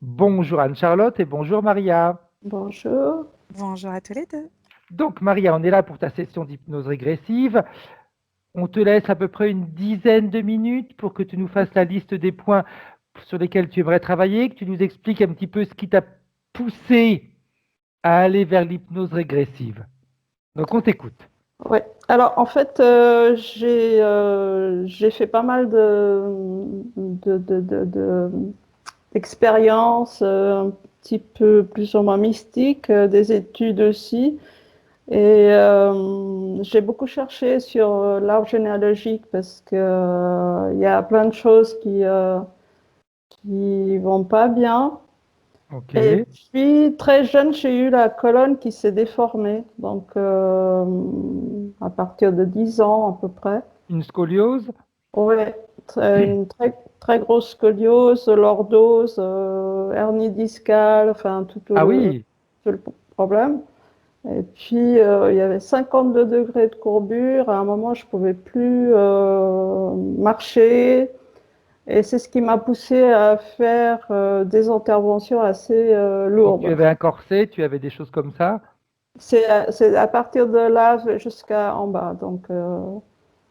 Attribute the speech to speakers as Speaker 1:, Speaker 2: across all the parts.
Speaker 1: Bonjour Anne-Charlotte et bonjour Maria.
Speaker 2: Bonjour.
Speaker 3: Bonjour à tous les deux.
Speaker 1: Donc Maria, on est là pour ta session d'hypnose régressive. On te laisse à peu près une dizaine de minutes pour que tu nous fasses la liste des points sur lesquels tu aimerais travailler, que tu nous expliques un petit peu ce qui t'a poussé à aller vers l'hypnose régressive. Donc on t'écoute.
Speaker 2: Ouais. Alors en fait, j'ai fait pas mal d'expériences un petit peu plus ou moins mystiques, des études aussi. Et j'ai beaucoup cherché sur l'arbre généalogique parce que il y a plein de choses qui vont pas bien.
Speaker 1: Ok.
Speaker 2: Et puis, très jeune, j'ai eu la colonne qui s'est déformée, donc à partir de 10 ans à peu près.
Speaker 1: Une scoliose?
Speaker 2: Ouais, une très grosse scoliose, lordose, hernie discale, enfin
Speaker 1: Ah oui,
Speaker 2: tout le problème. Et puis, il y avait 52 degrés de courbure. À un moment, je pouvais plus marcher. Et c'est ce qui m'a poussé à faire des interventions assez
Speaker 1: donc tu
Speaker 2: lourdes.
Speaker 1: avais un corset, tu avais des choses comme ça?
Speaker 2: C'est à partir de là jusqu'en bas, donc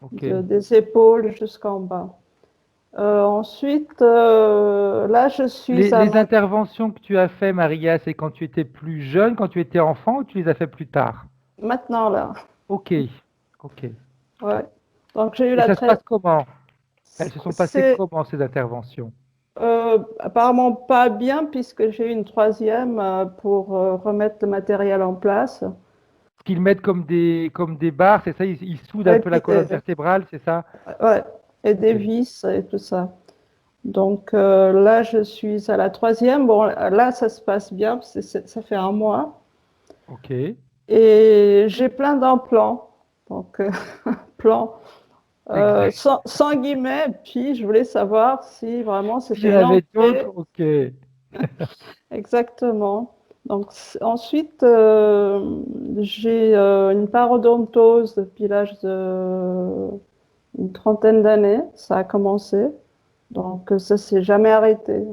Speaker 1: Ok.
Speaker 2: des épaules jusqu'en bas. Ensuite, là, je suis à
Speaker 1: Les interventions que tu as fait, Maria, c'est quand tu étais plus jeune, quand tu étais enfant, ou tu les as fait plus tard?
Speaker 2: maintenant là.
Speaker 1: Ok, ok.
Speaker 2: Ouais. Donc j'ai eu
Speaker 1: Et
Speaker 2: la
Speaker 1: ça se
Speaker 2: très.
Speaker 1: passe comment? Elles se sont passées
Speaker 2: C'est
Speaker 1: comment, ces interventions?
Speaker 2: apparemment pas bien puisque j'ai eu une troisième pour remettre le matériel en place.
Speaker 1: Ce qu'ils mettent comme des barres, c'est ça? Ils soudent un
Speaker 2: Et
Speaker 1: peu la
Speaker 2: puis
Speaker 1: colonne vertébrale, c'est ça?
Speaker 2: ouais, et des
Speaker 1: Ok,
Speaker 2: vis et tout ça. Donc là, je suis à la troisième. Bon, là, ça se passe bien, parce que ça fait un mois.
Speaker 1: ok.
Speaker 2: Et j'ai plein d'implants. Donc, plans
Speaker 1: Exact.
Speaker 2: sans guillemets. Puis, je voulais savoir si vraiment
Speaker 1: S'il y
Speaker 2: c'était
Speaker 1: en
Speaker 2: une
Speaker 1: avait d'autres,
Speaker 2: entrée.
Speaker 1: ok.
Speaker 2: Exactement. Donc, ensuite, j'ai une parodontose depuis l'âge de une trentaine d'années. Ça a commencé. Donc, ça s'est jamais arrêté.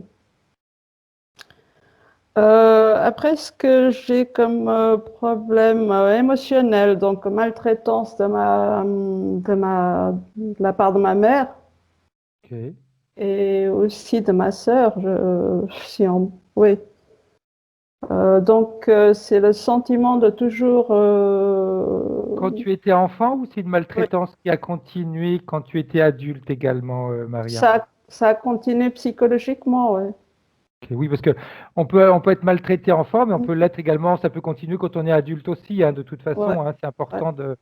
Speaker 2: Après, ce que j'ai comme problème émotionnel, donc maltraitance de la part de ma mère
Speaker 1: Ok.
Speaker 2: et aussi de ma sœur, oui. Donc, c'est le sentiment de toujours,
Speaker 1: Quand tu étais enfant ou c'est une
Speaker 2: oui,
Speaker 1: maltraitance qui a continué quand tu étais adulte également, Maria?
Speaker 2: ça a continué psychologiquement, oui.
Speaker 1: Ok, oui, parce que on peut être maltraité enfant, mais on peut l'être également, ça peut continuer quand on est adulte aussi, hein, de toute
Speaker 2: Ouais,
Speaker 1: façon, hein, c'est
Speaker 2: ouais,
Speaker 1: important de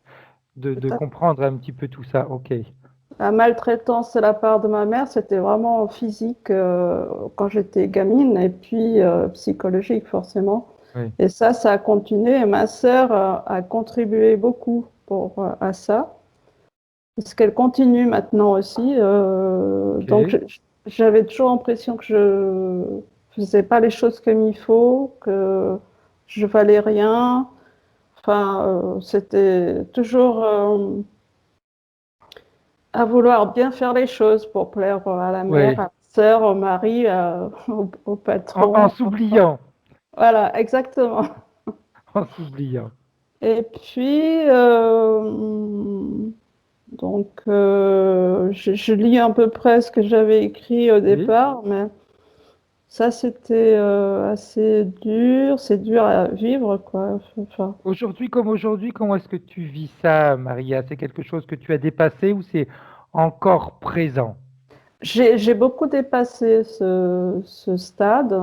Speaker 2: tout à fait.
Speaker 1: comprendre un petit peu tout ça. Ok.
Speaker 2: La maltraitance de la part de ma mère, c'était vraiment physique quand j'étais gamine et puis psychologique forcément.
Speaker 1: Oui.
Speaker 2: Et ça a continué et ma sœur a contribué beaucoup à ça. Parce qu'elle continue maintenant aussi. Donc
Speaker 1: Ok.
Speaker 2: j'avais toujours l'impression que je faisais pas les choses comme il faut, que je valais rien. Enfin, c'était toujours à vouloir bien faire les choses pour plaire à la mère,
Speaker 1: Oui.
Speaker 2: à la sœur, au mari, au
Speaker 1: En
Speaker 2: patron.
Speaker 1: s'oubliant,
Speaker 2: Voilà, exactement.
Speaker 1: en s'oubliant.
Speaker 2: Et puis, donc, je lis à peu près ce que j'avais écrit au
Speaker 1: Oui.
Speaker 2: départ, mais ça, c'était assez dur. C'est dur à vivre, quoi. Enfin,
Speaker 1: Aujourd'hui, comment est-ce que tu vis ça, Maria? C'est quelque chose que tu as dépassé ou c'est encore présent?
Speaker 2: j'ai beaucoup dépassé ce stade.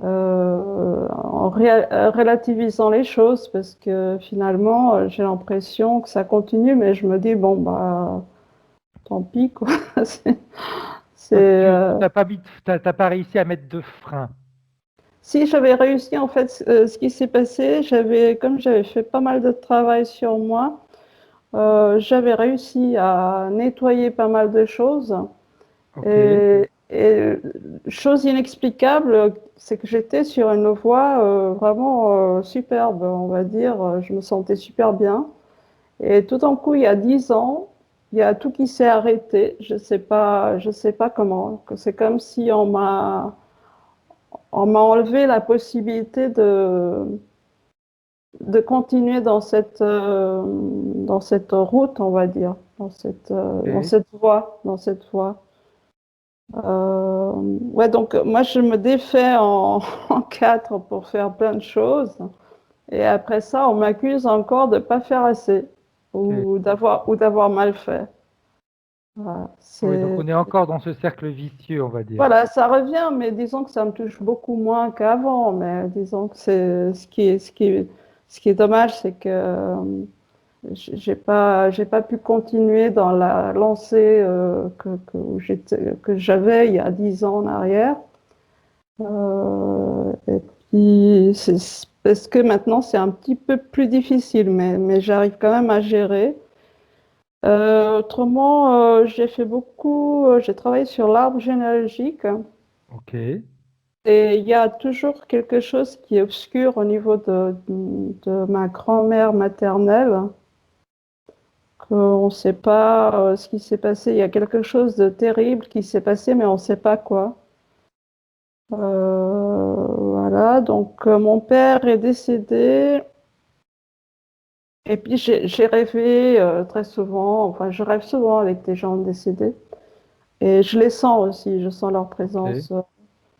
Speaker 2: En relativisant les choses parce que finalement j'ai l'impression que ça continue mais je me dis bon bah tant pis quoi. c'est, c'est,
Speaker 1: Donc
Speaker 2: euh,
Speaker 1: t'as pas réussi à mettre de frein.
Speaker 2: Si j'avais réussi en fait ce qui s'est passé, comme j'avais fait pas mal de travail sur moi, j'avais réussi à nettoyer pas mal de choses.
Speaker 1: Ok.
Speaker 2: Et chose inexplicable, c'est que j'étais sur une voie vraiment superbe, on va dire. Je me sentais super bien. Et tout d'un coup, il y a 10 ans, il y a tout qui s'est arrêté. Je sais pas comment. C'est comme si on m'a enlevé la possibilité de continuer dans cette route, on va dire, dans
Speaker 1: Ok.
Speaker 2: cette voie, dans cette voie. Ouais, donc moi je me défais en quatre pour faire plein de choses. Et après ça, on m'accuse encore de ne pas faire assez
Speaker 1: Ok.
Speaker 2: ou d'avoir mal fait. Voilà,
Speaker 1: Oui, donc on est encore dans ce cercle vicieux, on va dire.
Speaker 2: voilà, ça revient, mais disons que ça me touche beaucoup moins qu'avant. Mais disons que c'est ce qui est dommage, c'est que j'ai pas pu continuer dans la lancée que j'avais il y a 10 ans en arrière. Et puis, parce que maintenant, c'est un petit peu plus difficile, mais j'arrive quand même à gérer. Autrement, j'ai travaillé sur l'arbre généalogique
Speaker 1: Ok.
Speaker 2: et il y a toujours quelque chose qui est obscur au niveau de ma grand-mère maternelle, qu'on ne sait pas ce qui s'est passé. Il y a quelque chose de terrible qui s'est passé, mais on ne sait pas quoi. Voilà, donc mon père est décédé et puis j'ai rêvé très souvent, enfin je rêve souvent avec des gens décédés et je les sens aussi, je sens leur
Speaker 1: Ok.
Speaker 2: présence,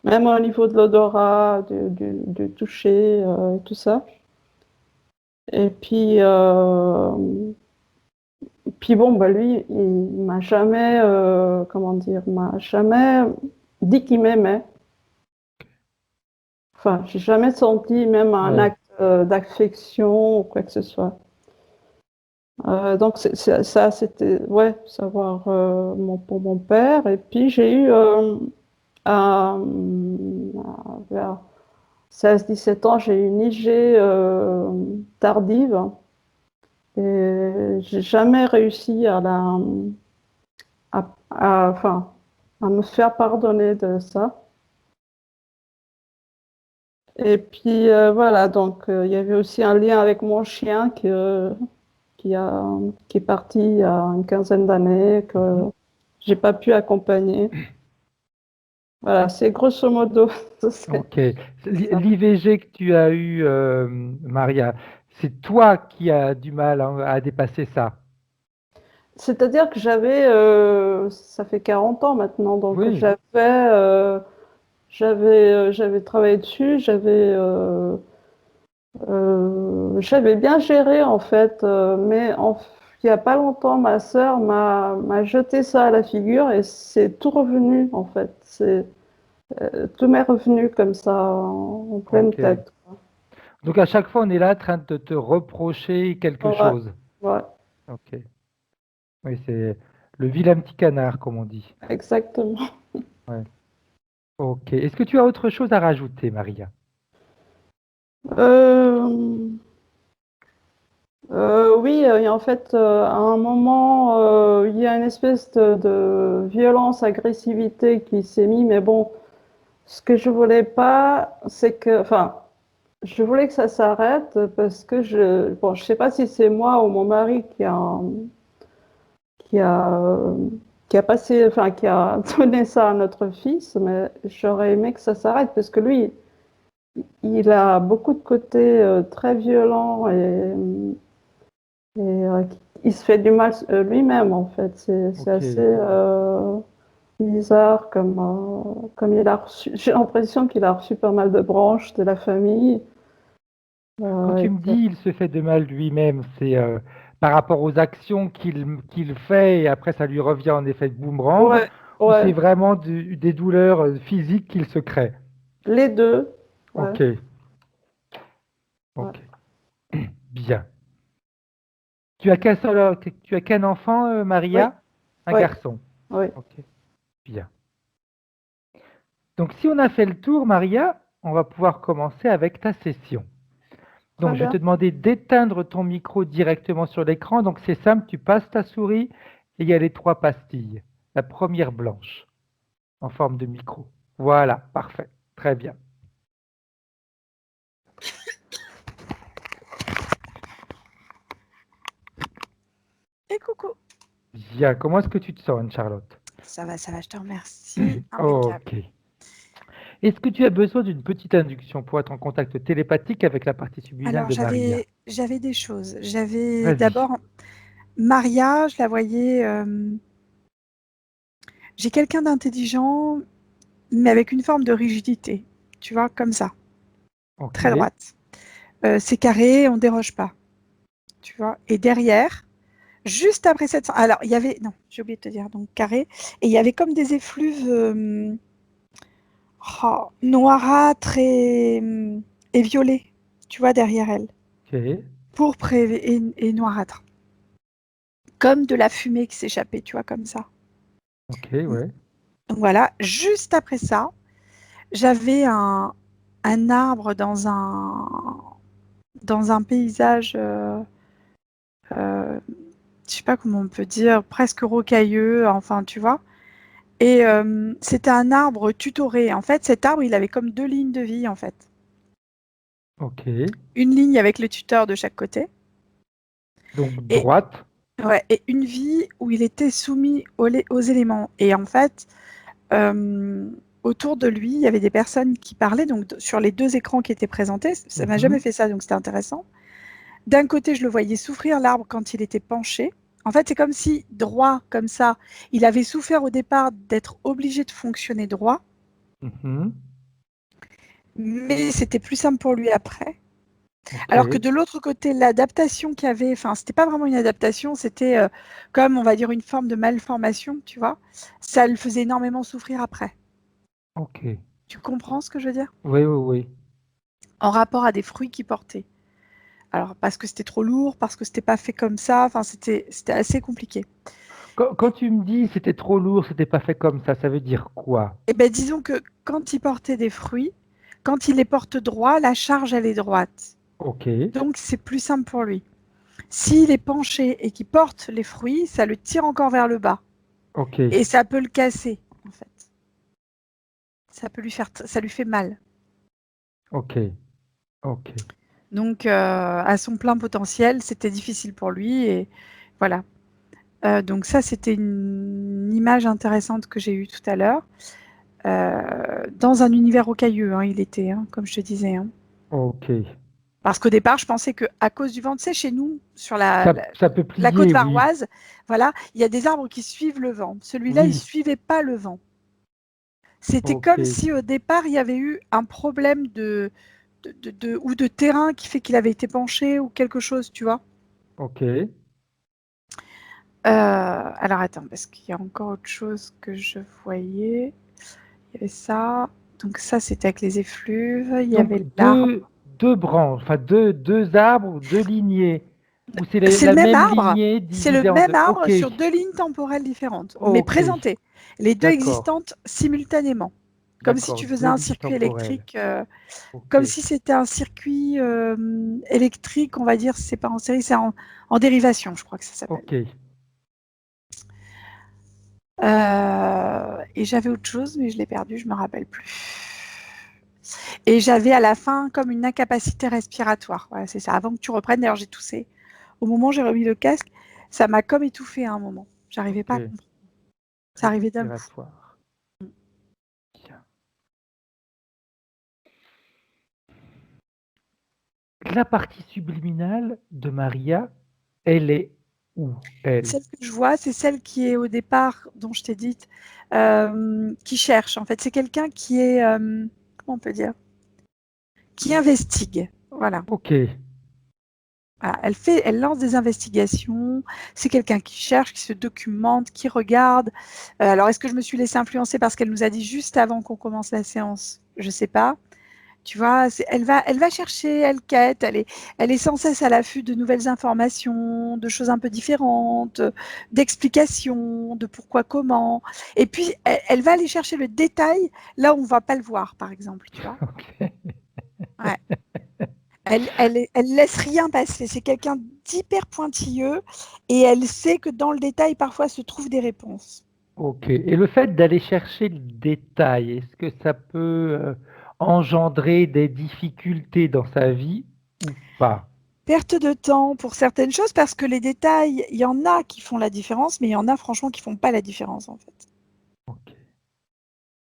Speaker 2: même au niveau de l'odorat, du toucher et tout ça. Et puis bon, bah lui, il m'a jamais, comment dire, m'a jamais dit qu'il m'aimait. Enfin, j'ai jamais senti même un
Speaker 1: Ouais.
Speaker 2: acte d'affection ou quoi que ce soit. Donc ça, c'était ouais, savoir pour mon père. Et puis j'ai eu vers 16-17 ans, j'ai eu une IG tardive et j'ai jamais réussi enfin, à me faire pardonner de ça. Et puis voilà, donc il y avait aussi un lien avec mon chien qui a, qui est parti il y a une quinzaine d'années, que
Speaker 1: Mhm.
Speaker 2: j'ai pas pu accompagner. Voilà, c'est grosso modo.
Speaker 1: Ok.
Speaker 2: C'est ça.
Speaker 1: L'IVG que tu as eu, Maria, c'est toi qui as du mal hein, à dépasser ça.
Speaker 2: C'est-à-dire que ça fait 40 ans maintenant, donc
Speaker 1: Oui.
Speaker 2: j'avais travaillé dessus, j'avais bien géré en fait, il n'y a pas longtemps, ma sœur m'a jeté ça à la figure et c'est tout revenu en fait. Tout m'est revenu comme ça en pleine
Speaker 1: Ok.
Speaker 2: tête.
Speaker 1: Donc à chaque fois, on est là en train de te reprocher quelque
Speaker 2: Ouais,
Speaker 1: chose.
Speaker 2: ouais,
Speaker 1: Ok. Oui, c'est le vilain petit canard, comme on dit.
Speaker 2: exactement.
Speaker 1: Ouais. Ok. Est-ce que tu as autre chose à rajouter, Maria?
Speaker 2: Euh, oui, et en fait, à un moment, il y a une espèce de violence, agressivité qui s'est mise, mais bon, ce que je voulais pas, c'est que, enfin, je voulais que ça s'arrête parce que bon, je sais pas si c'est moi ou mon mari qui a, qui a passé, enfin, qui a donné ça à notre fils, mais j'aurais aimé que ça s'arrête parce que lui, il a beaucoup de côtés très violents et il se fait du mal lui-même en fait. C'est
Speaker 1: Ok.
Speaker 2: assez bizarre comme il a reçu. J'ai l'impression qu'il a reçu pas mal de branches de la famille.
Speaker 1: Quand tu
Speaker 2: Et
Speaker 1: me dis il se fait de mal lui-même, c'est par rapport aux actions qu'il fait et après ça lui revient en effet de boomerang,
Speaker 2: ouais,
Speaker 1: ou c'est
Speaker 2: ouais,
Speaker 1: vraiment des douleurs physiques qu'il se crée?
Speaker 2: les deux. Ouais,
Speaker 1: Ok,
Speaker 2: ouais,
Speaker 1: ok, bien. Tu as qu'un enfant,
Speaker 2: oui,
Speaker 1: Maria? Un
Speaker 2: oui,
Speaker 1: garçon.
Speaker 2: oui.
Speaker 1: Ok, bien. Donc si on a fait le tour, Maria, on va pouvoir commencer avec ta session.
Speaker 2: Très
Speaker 1: Donc, je vais
Speaker 2: bien.
Speaker 1: te demander d'éteindre ton micro directement sur l'écran. Donc, c'est simple, tu passes ta souris et il y a les trois pastilles. La première blanche en forme de micro. Voilà, parfait. Très bien.
Speaker 3: Et coucou.
Speaker 1: Bien. Comment est-ce que tu te sens, Anne-Charlotte?
Speaker 3: Ça va, je te remercie. Impeccable.
Speaker 1: Ok. Est-ce que tu as besoin d'une petite induction pour être en contact télépathique avec la partie subliminale
Speaker 3: Alors,
Speaker 1: de Maria?
Speaker 3: j'avais des choses. J'avais
Speaker 1: Vas-y.
Speaker 3: d'abord Maria, je la voyais. J'ai quelqu'un d'intelligent, mais avec une forme de rigidité. Tu vois, comme ça,
Speaker 1: Ok.
Speaker 3: très droite. C'est carré, on déroge pas. Tu vois. Et derrière, juste après cette. Alors, il y avait. Non, j'ai oublié de te dire. Donc, carré. Et il y avait comme des effluves noirâtres et violets. Tu vois, derrière elle.
Speaker 1: Ok.
Speaker 3: Pourpre et noirâtre. Comme de la fumée qui s'échappait, tu vois, comme ça.
Speaker 1: Ok, ouais.
Speaker 3: Donc voilà, juste après ça, j'avais un arbre dans un paysage, je sais pas comment on peut dire, presque rocailleux, enfin, tu vois. Et c'était un arbre tutoré. En fait, cet arbre, il avait comme deux lignes de vie, en fait.
Speaker 1: Ok.
Speaker 3: Une ligne avec le tuteur de chaque côté,
Speaker 1: Donc
Speaker 3: et,
Speaker 1: droite.
Speaker 3: ouais, et une vie où il était soumis aux éléments. Et en fait, euh, autour de lui, il y avait des personnes qui parlaient, donc sur les deux écrans qui étaient présentés. Ça m'a jamais
Speaker 1: Mhm.
Speaker 3: fait ça, donc c'était intéressant. D'un côté, je le voyais souffrir l'arbre quand il était penché. En fait, c'est comme si droit, comme ça, il avait souffert au départ d'être obligé de fonctionner droit,
Speaker 1: Mhm.
Speaker 3: mais c'était plus simple pour lui après.
Speaker 1: Ok.
Speaker 3: Alors que de l'autre côté, l'adaptation qu'il y avait, enfin, c'était pas vraiment une adaptation, c'était comme, on va dire, une forme de malformation, tu vois. Ça le faisait énormément souffrir après.
Speaker 1: Ok.
Speaker 3: Tu comprends ce que je veux dire?
Speaker 1: Oui, oui, oui.
Speaker 3: En rapport à des fruits qu'il portait. Alors, parce que c'était trop lourd, parce que c'était pas fait comme ça, enfin, c'était assez compliqué.
Speaker 1: Quand tu me dis c'était trop lourd, c'était pas fait comme ça veut dire quoi?
Speaker 3: Et ben, disons que quand il portait des fruits, quand il les porte droit, la charge, elle est droite.
Speaker 1: Ok.
Speaker 3: Donc, c'est plus simple pour lui. S'il est penché et qu'il porte les fruits, ça le tire encore vers le bas.
Speaker 1: Ok.
Speaker 3: Et ça peut le casser, en fait. Ça lui fait mal.
Speaker 1: Ok. Ok.
Speaker 3: Donc, à son plein potentiel, c'était difficile pour lui. Et voilà. Donc, ça, c'était une image intéressante que j'ai eue tout à l'heure. Dans un univers rocailleux, hein, il était, hein, comme je te disais. Hein.
Speaker 1: Ok.
Speaker 3: Parce qu'au départ, je pensais qu'à cause du vent, tu sais, chez nous, sur
Speaker 1: Ça peut
Speaker 3: la côte
Speaker 1: plier, oui.
Speaker 3: varoise, voilà, il y a des arbres qui suivent le vent. Celui-là, il ne
Speaker 1: Oui.
Speaker 3: suivait pas le vent. C'était
Speaker 1: Ok.
Speaker 3: comme si au départ, il y avait eu un problème ou de terrain qui fait qu'il avait été penché ou quelque chose, tu vois.
Speaker 1: Ok.
Speaker 3: Alors attends, parce qu'il y a encore autre chose que je voyais. Il y avait ça. Donc ça, c'était avec les effluves. Il y
Speaker 1: Donc
Speaker 3: avait l'arbre.
Speaker 1: deux branches, enfin deux arbres, deux lignées. Ou c'est
Speaker 3: C'est le
Speaker 1: la
Speaker 3: même
Speaker 1: même
Speaker 3: arbre.
Speaker 1: lignée
Speaker 3: C'est le
Speaker 1: divisée en
Speaker 3: même
Speaker 1: deux.
Speaker 3: arbre
Speaker 1: Ok.
Speaker 3: sur deux lignes temporelles différentes, mais
Speaker 1: Ok.
Speaker 3: présentées. Les deux
Speaker 1: D'accord.
Speaker 3: existantes simultanément. Comme si
Speaker 1: D'accord.
Speaker 3: tu faisais
Speaker 1: Deux
Speaker 3: un
Speaker 1: lignes
Speaker 3: circuit
Speaker 1: temporelles.
Speaker 3: électrique,
Speaker 1: Ok.
Speaker 3: comme si c'était un circuit électrique, on va dire, c'est pas en série, c'est en dérivation, je crois que ça s'appelle.
Speaker 1: Ok.
Speaker 3: Et j'avais autre chose, mais je l'ai perdu, je me rappelle plus. Et j'avais à la fin comme une incapacité respiratoire. Voilà, c'est ça. Avant que tu reprennes, d'ailleurs, j'ai toussé. Au moment où j'ai remis le casque, ça m'a comme étouffé à un moment. J'arrivais pas à
Speaker 1: Ok.
Speaker 3: comprendre. Ça arrivait d'un coup.
Speaker 1: Respiratoire. Bien. La partie subliminale de Maria, elle est où, elle?
Speaker 3: Celle que je vois, c'est celle qui est au départ, dont je t'ai dit, qui cherche. En fait, c'est quelqu'un qui est, comment on peut dire, qui investigue. Voilà.
Speaker 1: Ok.
Speaker 3: Voilà. Elle lance des investigations. C'est quelqu'un qui cherche, qui se documente, qui regarde. Alors, est-ce que je me suis laissée influencer parce qu'elle nous a dit juste avant qu'on commence la séance? Je sais pas. Tu vois, elle va chercher, elle quête, elle est sans cesse à l'affût de nouvelles informations, de choses un peu différentes, d'explications, de pourquoi, comment. Et puis, elle va aller chercher le détail là où on va pas le voir, par exemple, tu vois.
Speaker 1: Ok.
Speaker 3: Ouais. Elle laisse rien passer. C'est quelqu'un d'hyper pointilleux et elle sait que dans le détail, parfois, se trouvent des réponses.
Speaker 1: Ok. Et le fait d'aller chercher le détail, est-ce que ça peut engendrer des difficultés dans sa vie ou pas?
Speaker 3: Perte de temps pour certaines choses parce que les détails, il y en a qui font la différence, mais il y en a franchement qui font pas la différence en fait.
Speaker 1: Ok.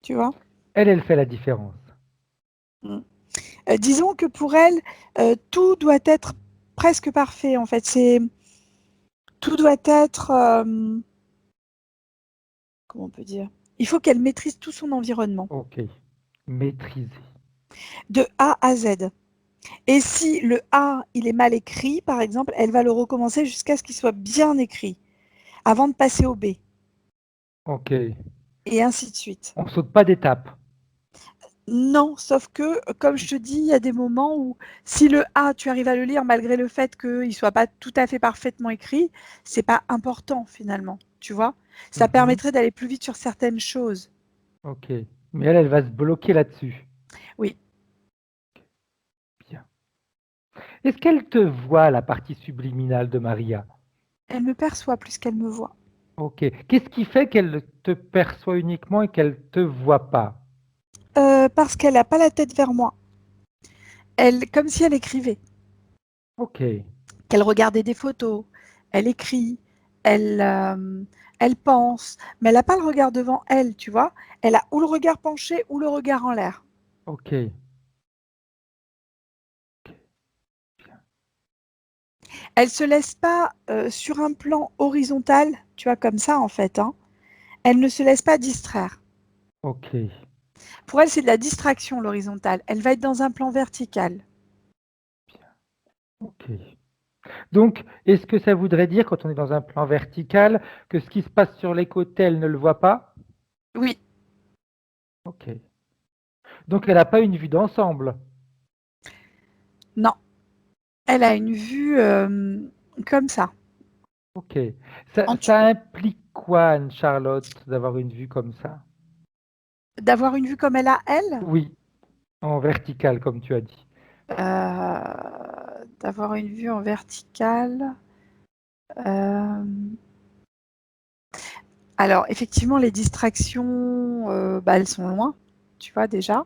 Speaker 3: Tu vois?
Speaker 1: Elle fait la différence.
Speaker 3: Disons que pour elle, tout doit être presque parfait, en fait. Tout doit être, comment on peut dire? Il faut qu'elle maîtrise tout son environnement,
Speaker 1: Ok. Maîtriser.
Speaker 3: de A à Z. Et si le A, il est mal écrit, par exemple, elle va le recommencer jusqu'à ce qu'il soit bien écrit, avant de passer au B,
Speaker 1: Ok.
Speaker 3: et ainsi de suite.
Speaker 1: On saute pas d'étape.
Speaker 3: Non, sauf que, comme je te dis, il y a des moments où si le A, tu arrives à le lire malgré le fait qu'il ne soit pas tout à fait parfaitement écrit, c'est pas important finalement, tu vois? Ça
Speaker 1: Mhm.
Speaker 3: permettrait d'aller plus vite sur certaines choses.
Speaker 1: Ok. Mais elle va se bloquer là-dessus.
Speaker 3: Oui,
Speaker 1: Bien. Est-ce qu'elle te voit, la partie subliminale de Maria?
Speaker 3: elle me perçoit plus qu'elle me voit.
Speaker 1: Ok. Qu'est-ce qui fait qu'elle te perçoit uniquement et qu'elle te voit pas?
Speaker 3: Parce qu'elle n'a pas la tête vers moi. Elle, comme si elle écrivait,
Speaker 1: Ok.
Speaker 3: qu'elle regardait des photos, elle écrit, elle, elle pense, mais elle n'a pas le regard devant elle, tu vois? Elle a ou le regard penché ou le regard en l'air.
Speaker 1: Ok. Bien.
Speaker 3: Elle se laisse pas, sur un plan horizontal, tu vois, comme ça, en fait, hein. Elle ne se laisse pas distraire.
Speaker 1: Ok.
Speaker 3: Pour elle, c'est de la distraction, l'horizontale. Elle va être dans un plan vertical.
Speaker 1: Ok. Donc, est-ce que ça voudrait dire, quand on est dans un plan vertical, que ce qui se passe sur les côtés, elle ne le voit pas?
Speaker 3: Oui,
Speaker 1: Ok. Donc, elle n'a pas une vue d'ensemble.
Speaker 3: non. Elle a une vue, comme ça,
Speaker 1: Ok. Ça,
Speaker 3: en
Speaker 1: ça
Speaker 3: tube.
Speaker 1: implique quoi, Anne-Charlotte, d'avoir une vue comme ça?
Speaker 3: D'avoir une vue comme elle a, elle?
Speaker 1: Oui, en vertical, comme tu as dit.
Speaker 3: D'avoir une vue en verticale. Alors, effectivement, les distractions, bah, elles sont loin, tu vois, déjà.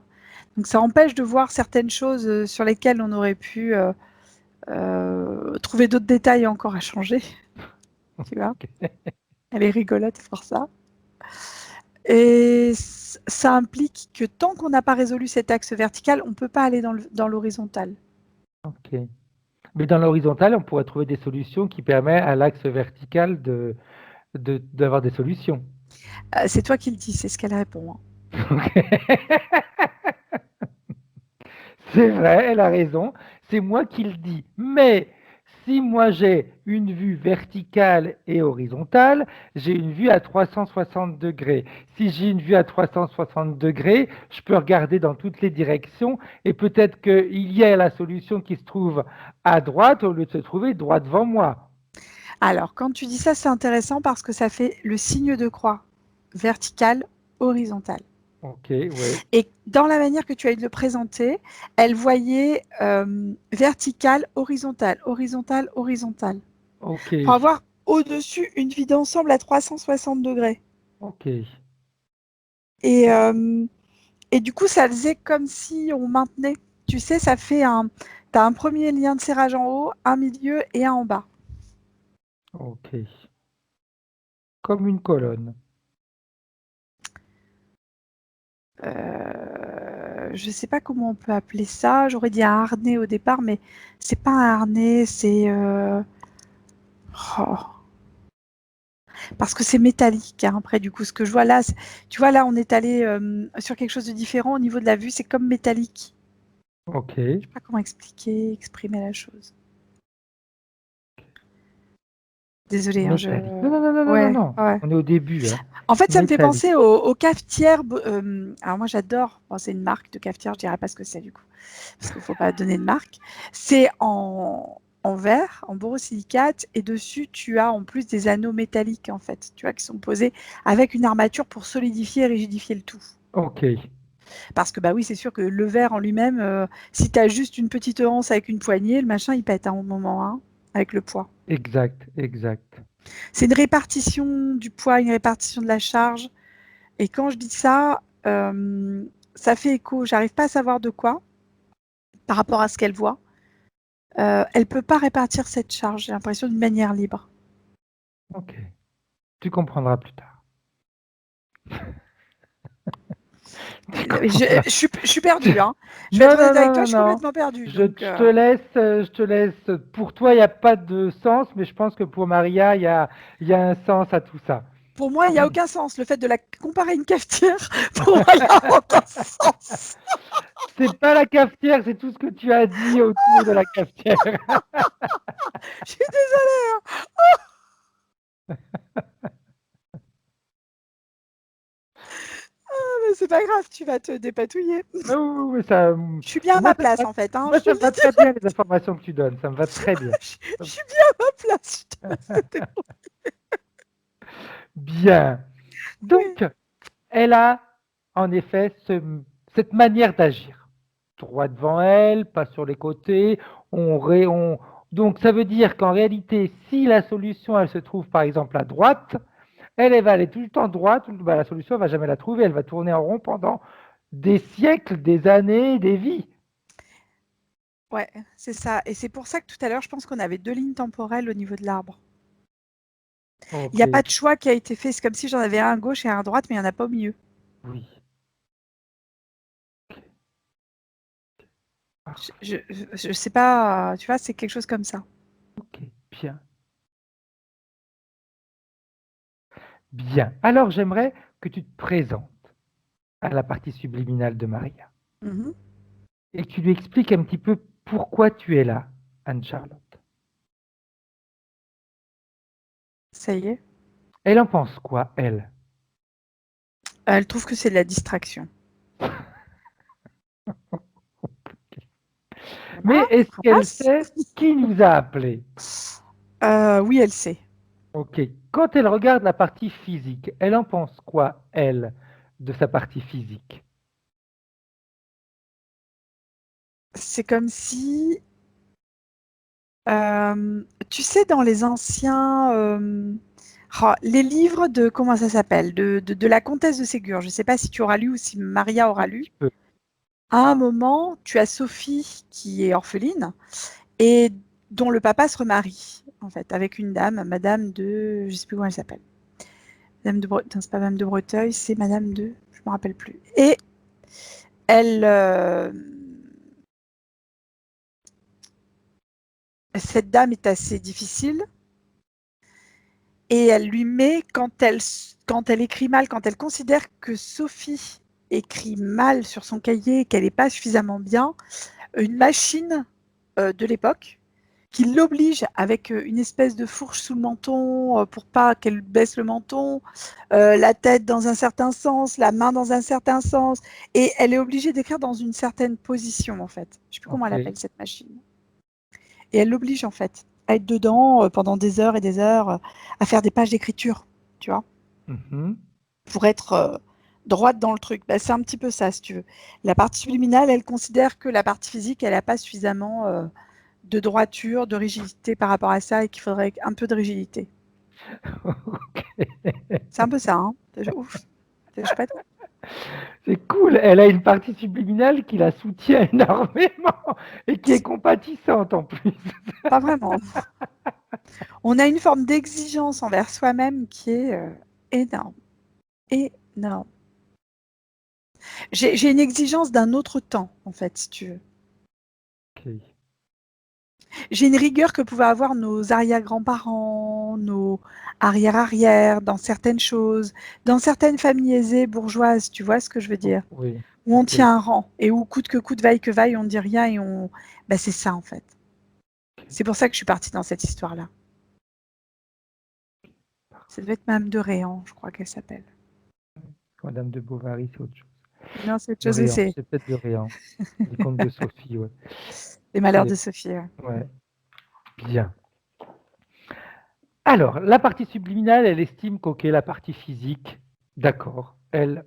Speaker 3: Donc, ça empêche de voir certaines choses sur lesquelles on aurait pu trouver d'autres détails encore à changer, tu vois.
Speaker 1: Ok.
Speaker 3: Elle est rigolote pour ça. Et ça implique que tant qu'on n'a pas résolu cet axe vertical, on ne peut pas aller dans l'horizontal.
Speaker 1: Ok. Mais dans l'horizontale, on pourrait trouver des solutions qui permettent à l'axe vertical d'avoir des solutions.
Speaker 3: C'est toi qui le dis, c'est ce qu'elle répond, hein.
Speaker 1: C'est vrai, elle a raison, c'est moi qui le dis. Mais si moi j'ai une vue verticale et horizontale, j'ai une vue à 360 degrés. Si j'ai une vue à 360 degrés, je peux regarder dans toutes les directions et peut-être qu'il y a la solution qui se trouve à droite au lieu de se trouver droit devant moi.
Speaker 3: Alors, quand tu dis ça, c'est intéressant parce que ça fait le signe de croix, vertical, horizontal.
Speaker 1: Ok, oui,
Speaker 3: Et dans la manière que tu as eu de le présenter, elle voyait vertical, horizontal, horizontal, horizontal.
Speaker 1: ok,
Speaker 3: Pour avoir au-dessus une vue d'ensemble à 360 degrés.
Speaker 1: ok,
Speaker 3: Et, euh, et du coup, ça faisait comme si on maintenait. Tu sais, ça fait un. Tu as un premier lien de serrage en haut, un milieu et un en bas.
Speaker 1: ok. Comme une colonne.
Speaker 3: Je ne sais pas comment on peut appeler ça. J'aurais dit un harnais au départ, mais c'est pas un harnais, c'est. Oh, parce que c'est métallique, hein. Après, du coup, ce que je vois là, tu vois, là, on est allé sur quelque chose de différent au niveau de la vue, c'est comme métallique.
Speaker 1: Ok.
Speaker 3: Je sais pas comment expliquer, exprimer la chose. Désolée, hein,
Speaker 1: Métallique. Non, non, non, non, non, non,
Speaker 3: Ouais,
Speaker 1: non.
Speaker 3: ouais.
Speaker 1: On est au début, hein.
Speaker 3: En fait, ça me fait penser
Speaker 1: Métallique.
Speaker 3: aux cafetières. Alors moi, j'adore. Bon, c'est une marque de cafetière. Je dirais pas ce que c'est du coup, parce qu'il faut pas donner de marque. C'est en verre, en borosilicate, et dessus, tu as en plus des anneaux métalliques en fait, tu vois, qui sont posés avec une armature pour solidifier et rigidifier le tout.
Speaker 1: Ok.
Speaker 3: Parce que bah oui, c'est sûr que le verre en lui-même, si tu as juste une petite anse avec une poignée, le machin il pète, hein, au moment, hein, avec le poids.
Speaker 1: Exact, exact.
Speaker 3: C'est une répartition du poids, une répartition de la charge. Et quand je dis ça, ça fait écho. J'arrive pas à savoir de quoi par rapport à ce qu'elle voit. Elle peut pas répartir cette charge, j'ai l'impression, d'une manière libre.
Speaker 1: Ok. Tu comprendras plus tard.
Speaker 3: Je suis perdue, hein. Je vais
Speaker 1: Non,
Speaker 3: être honnête
Speaker 1: non,
Speaker 3: avec
Speaker 1: non,
Speaker 3: toi,
Speaker 1: non,
Speaker 3: je suis
Speaker 1: non.
Speaker 3: complètement perdue.
Speaker 1: Je
Speaker 3: Donc,
Speaker 1: te laisse. Pour toi, il n'y a pas de sens, mais je pense que pour Maria, il y a un sens à tout ça.
Speaker 3: pour moi, il n'y a aucun sens. Le fait de la comparer à une cafetière, pour moi, il n'y a aucun sens.
Speaker 1: C'est pas la cafetière, c'est tout ce que tu as dit autour de la cafetière.
Speaker 3: Je suis désolée, hein. Mais c'est pas grave, tu vas te dépatouiller.
Speaker 1: Ah oui, oui, ça,
Speaker 3: Je suis bien à
Speaker 1: moi,
Speaker 3: ma place, en fait, hein.
Speaker 1: moi,
Speaker 3: Je te
Speaker 1: ça
Speaker 3: le
Speaker 1: me va
Speaker 3: dis,
Speaker 1: très bien les informations que tu donnes. Ça me va très bien.
Speaker 3: je suis bien à ma place.
Speaker 1: Bien.
Speaker 3: Oui.
Speaker 1: Donc, elle a en effet cette manière d'agir. Droit devant elle, pas sur les côtés. Donc, ça veut dire qu'en réalité, si la solution, elle se trouve par exemple à droite, elle va aller tout le temps droite. La solution, elle ne va jamais la trouver. Elle va tourner en rond pendant des siècles, des années, des vies.
Speaker 3: Ouais, c'est ça. Et c'est pour ça que tout à l'heure, je pense qu'on avait 2 lignes temporelles au niveau de l'arbre. Il n'y a pas
Speaker 1: Ok,
Speaker 3: de choix qui a été fait. C'est comme si j'en avais un à gauche et un à droite, mais il n'y en a pas au milieu.
Speaker 1: oui.
Speaker 3: Je sais pas, tu vois, c'est quelque chose comme ça.
Speaker 1: Ok, bien. Bien. Alors, j'aimerais que tu te présentes à la partie subliminale de Maria
Speaker 3: Mhm.
Speaker 1: et que tu lui expliques un petit peu pourquoi tu es là, Anne-Charlotte.
Speaker 3: Ça y est.
Speaker 1: Elle en pense quoi, elle?
Speaker 3: Elle trouve que c'est de la distraction.
Speaker 1: Mais
Speaker 3: Voilà,
Speaker 1: est-ce
Speaker 3: on
Speaker 1: qu'elle
Speaker 3: passe.
Speaker 1: sait qui nous a appelés?
Speaker 3: Oui, elle sait.
Speaker 1: Ok. Quand elle regarde la partie physique, elle en pense quoi, elle, de sa partie physique?
Speaker 3: C'est comme si, tu sais, dans les anciens, les livres de, comment ça s'appelle, de la comtesse de Ségur. Je ne sais pas si tu auras lu ou si Maria aura
Speaker 1: Un
Speaker 3: lu.
Speaker 1: petit peu.
Speaker 3: À un moment, tu as Sophie qui est orpheline et dont le papa se remarie, en fait, avec une dame, Madame de, je sais plus comment elle s'appelle. Madame de Breteuil, c'est pas Madame de Breteuil, c'est Madame de, je me rappelle plus. Et elle, cette dame est assez difficile et elle lui met quand elle écrit mal, quand elle considère que Sophie écrit mal sur son cahier, qu'elle n'est pas suffisamment bien, une machine de l'époque qui l'oblige avec une espèce de fourche sous le menton pour pas qu'elle baisse le menton, la tête dans un certain sens, la main dans un certain sens, et elle est obligée d'écrire dans une certaine position en fait. Je sais plus comment elle
Speaker 1: Ok.
Speaker 3: appelle cette machine. Et elle l'oblige en fait à être dedans pendant des heures et des heures, à faire des pages d'écriture, tu vois,
Speaker 1: Mhm.
Speaker 3: pour être droite dans le truc. Bah, c'est un petit peu ça, si tu veux. La partie subliminale, elle considère que la partie physique, elle n'a pas suffisamment de droiture, de rigidité par rapport à ça et qu'il faudrait un peu de rigidité.
Speaker 1: Ok.
Speaker 3: C'est un peu ça, hein. Ouf, c'est chouette.
Speaker 1: C'est cool. Elle a une partie subliminale qui la soutient énormément et qui est compatissante en plus.
Speaker 3: Pas vraiment. On a une forme d'exigence envers soi-même qui est énorme. Énorme. J'ai une exigence d'un autre temps, en fait, si tu veux.
Speaker 1: Ok.
Speaker 3: J'ai une rigueur que pouvaient avoir nos arrière-grands-parents, nos arrière-arrière, dans certaines choses, dans certaines familles aisées bourgeoises, tu vois ce que je veux dire?
Speaker 1: Oui.
Speaker 3: Où on
Speaker 1: Ok.
Speaker 3: tient un rang et où coûte que coûte, vaille que vaille, on ne dit rien et on. Bah, c'est ça en fait. C'est pour ça que je suis partie dans cette histoire-là. Ça devait être Madame de Réan, je crois qu'elle s'appelle.
Speaker 1: Madame de Bovary, c'est autre chose.
Speaker 3: Non, c'est autre
Speaker 1: De
Speaker 3: chose, mais
Speaker 1: Réan,
Speaker 3: c'est
Speaker 1: c'est peut-être de Réan. Les contes de Sophie, ouais.
Speaker 3: Les Malheurs
Speaker 1: C'est
Speaker 3: de Sophie. Ouais.
Speaker 1: ouais. Bien. Alors, la partie subliminale, elle estime qu'ok, la partie physique, d'accord, elle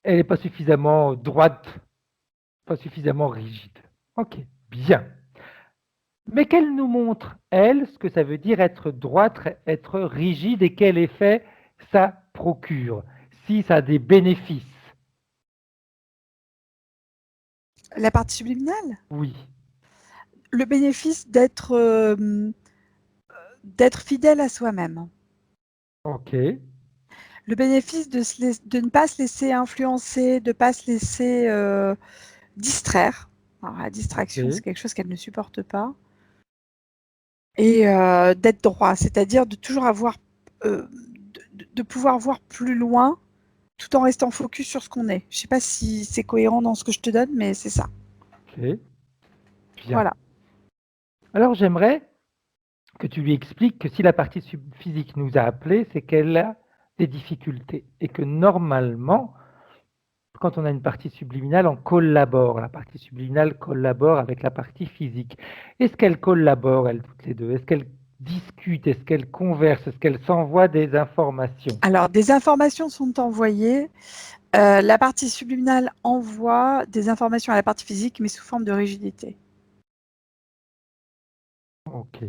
Speaker 1: n'est pas suffisamment droite, pas suffisamment rigide. Ok, bien. Mais qu'elle nous montre, elle, ce que ça veut dire être droite, être rigide et quel effet ça procure, si ça a des bénéfices.
Speaker 3: La partie subliminale,
Speaker 1: Oui,
Speaker 3: le bénéfice d'être fidèle à soi-même.
Speaker 1: ok,
Speaker 3: Le bénéfice de ne pas se laisser influencer, de ne pas se laisser distraire. Alors, la distraction, c'est
Speaker 1: Ok.
Speaker 3: quelque chose qu'elle ne supporte pas. Et d'être droit, c'est-à-dire de toujours avoir, de pouvoir voir plus loin tout en restant focus sur ce qu'on est. Je ne sais pas si c'est cohérent dans ce que je te donne, mais c'est ça.
Speaker 1: Ok. Bien.
Speaker 3: Voilà.
Speaker 1: Alors, j'aimerais que tu lui expliques que si la partie physique nous a appelés, c'est qu'elle a des difficultés et que normalement, quand on a une partie subliminale, on collabore. La partie subliminale collabore avec la partie physique. Est-ce qu'elles collaborent, elles toutes les deux? Est-ce qu'elles discutent? Est-ce qu'elles conversent? Est-ce qu'elles s'envoient des informations?
Speaker 3: Alors, des informations sont envoyées. La partie subliminale envoie des informations à la partie physique, mais sous forme de rigidité.
Speaker 1: Ok.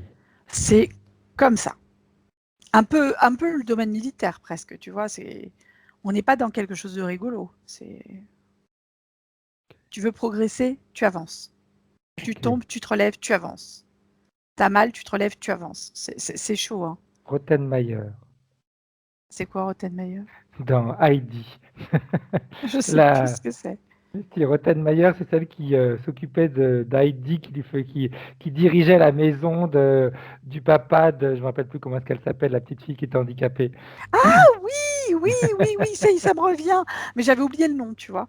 Speaker 3: C'est comme ça. Un peu le domaine militaire presque, tu vois. On n'est pas dans quelque chose de rigolo. Tu veux progresser, tu avances. Tu
Speaker 1: Ok.
Speaker 3: tombes, tu te relèves, tu avances. T'as mal, tu te relèves, tu avances. C'est chaud, hein.
Speaker 1: Rottenmeier,
Speaker 3: C'est quoi Rottenmeier?
Speaker 1: dans Heidi.
Speaker 3: Je sais plus
Speaker 1: La,
Speaker 3: ce que c'est.
Speaker 1: si, Rottenmeier, c'est celle qui s'occupait d'Heidi, qui dirigeait la maison du papa de, je ne me rappelle plus comment est-ce qu'elle s'appelle, la petite fille qui était handicapée.
Speaker 3: Ah oui, oui, oui, oui, ça me revient. Mais j'avais oublié le nom, tu vois.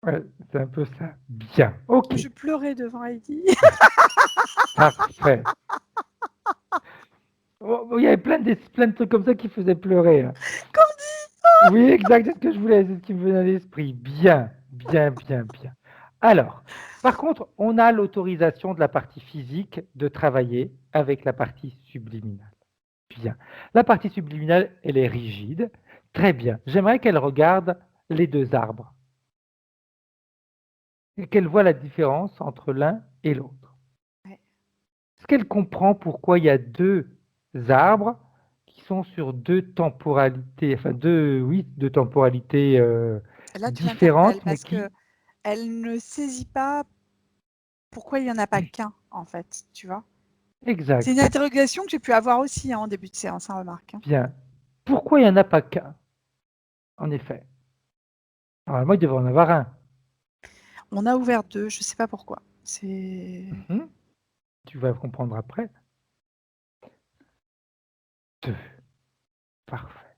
Speaker 1: Ouais, c'est un peu ça. Bien. Ok.
Speaker 3: Je pleurais devant Heidi.
Speaker 1: Parfait. Oh, il y avait plein de trucs comme ça qui faisaient pleurer, là. Oui, exact, c'est ce que je voulais, c'est ce qui me venait à l'esprit. Bien, bien, bien, bien. Alors, par contre, on a l'autorisation de la partie physique de travailler avec la partie subliminale. Bien. La partie subliminale, elle est rigide. Très bien. J'aimerais qu'elle regarde les deux arbres et qu'elle voit la différence entre l'un et l'autre.
Speaker 3: Ouais.
Speaker 1: Est-ce qu'elle comprend pourquoi il y a deux arbres qui sont sur deux temporalités, enfin deux temporalités
Speaker 3: Là, tu l'interpelles
Speaker 1: différentes, mais
Speaker 3: parce que
Speaker 1: qui...
Speaker 3: elle ne saisit pas pourquoi il n'y en a pas qu'un, en fait, tu vois. C'est une
Speaker 1: Exact.
Speaker 3: interrogation que j'ai pu avoir aussi en début de séance, hein, remarque. Hein.
Speaker 1: Bien. Pourquoi il n'y en a pas qu'un? En effet. Normalement, il devrait en avoir un.
Speaker 3: On a ouvert 2, je ne sais pas pourquoi. C'est
Speaker 1: Mhm. Tu vas comprendre après. Deux. Parfait.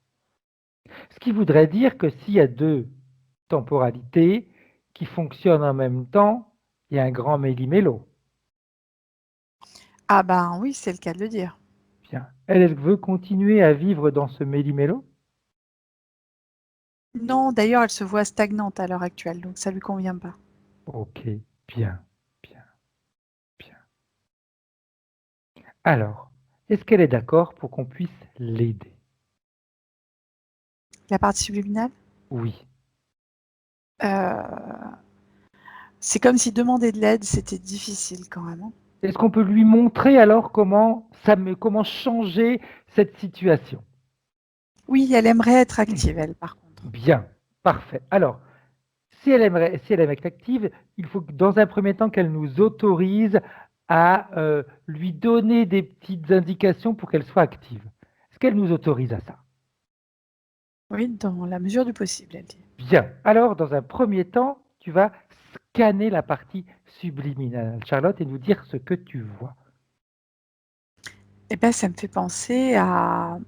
Speaker 1: Ce qui voudrait dire que s'il y a deux temporalités qui fonctionnent en même temps, il y a un grand méli-mélo.
Speaker 3: Ah ben oui, c'est le cas de le dire.
Speaker 1: Bien. Elle veut continuer à vivre dans ce méli-mélo?
Speaker 3: Non, d'ailleurs, elle se voit stagnante à l'heure actuelle, donc ça lui convient pas.
Speaker 1: Ok, bien, bien, bien. Alors, est-ce qu'elle est d'accord pour qu'on puisse l'aider?
Speaker 3: La partie subliminale,
Speaker 1: Oui.
Speaker 3: c'est comme si demander de l'aide, c'était difficile quand même. Hein.
Speaker 1: Est-ce qu'on peut lui montrer alors comment changer cette situation?
Speaker 3: Oui, elle aimerait être active, elle, par contre.
Speaker 1: Bien, parfait. Alors, si elle aimerait être active, il faut que dans un premier temps qu'elle nous autorise à lui donner des petites indications pour qu'elle soit active. Est-ce qu'elle nous autorise à ça?
Speaker 3: Oui, dans la mesure du possible, elle dit.
Speaker 1: Bien. Alors, dans un premier temps, tu vas scanner la partie subliminale, Charlotte, et nous dire ce que tu vois.
Speaker 3: Eh ben, ça me fait penser à...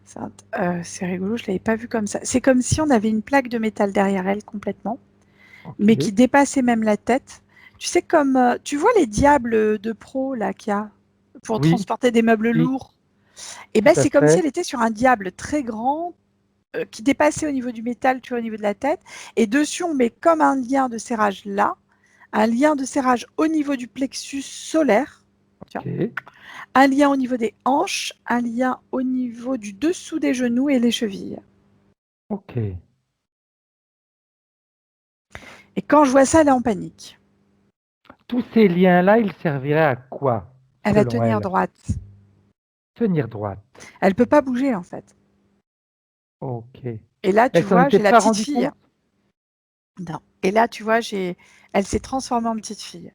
Speaker 3: c'est rigolo, je ne l'avais pas vu comme ça. C'est comme si on avait une plaque de métal derrière elle complètement,
Speaker 1: Ok.
Speaker 3: mais qui dépassait même la tête. Tu sais, comme... tu vois les diables de pro, là, qu'il y a pour
Speaker 1: Oui,
Speaker 3: transporter des meubles
Speaker 1: oui,
Speaker 3: lourds? Eh
Speaker 1: tout
Speaker 3: ben,
Speaker 1: à
Speaker 3: c'est comme si
Speaker 1: fait.
Speaker 3: elle était sur un diable très grand, qui dépassait au niveau du métal, tu vois, au niveau de la tête. Et dessus, on met comme un lien de serrage là, un lien de serrage au niveau du plexus solaire, tu vois,
Speaker 1: Ok.
Speaker 3: un lien au niveau des hanches, un lien au niveau du dessous des genoux et les chevilles.
Speaker 1: Ok.
Speaker 3: Et quand je vois ça, elle est en panique.
Speaker 1: Tous ces liens-là, ils serviraient à quoi,
Speaker 3: Elle va
Speaker 1: selon
Speaker 3: tenir
Speaker 1: elle?
Speaker 3: droite.
Speaker 1: Tenir droite.
Speaker 3: Elle peut pas bouger, en fait.
Speaker 1: Ok.
Speaker 3: Et là, tu
Speaker 1: Elle s'en
Speaker 3: vois,
Speaker 1: était
Speaker 3: j'ai la
Speaker 1: pas
Speaker 3: petite
Speaker 1: rendue
Speaker 3: fille.
Speaker 1: compte?
Speaker 3: Non. Et là, tu vois, elle s'est transformée en petite fille.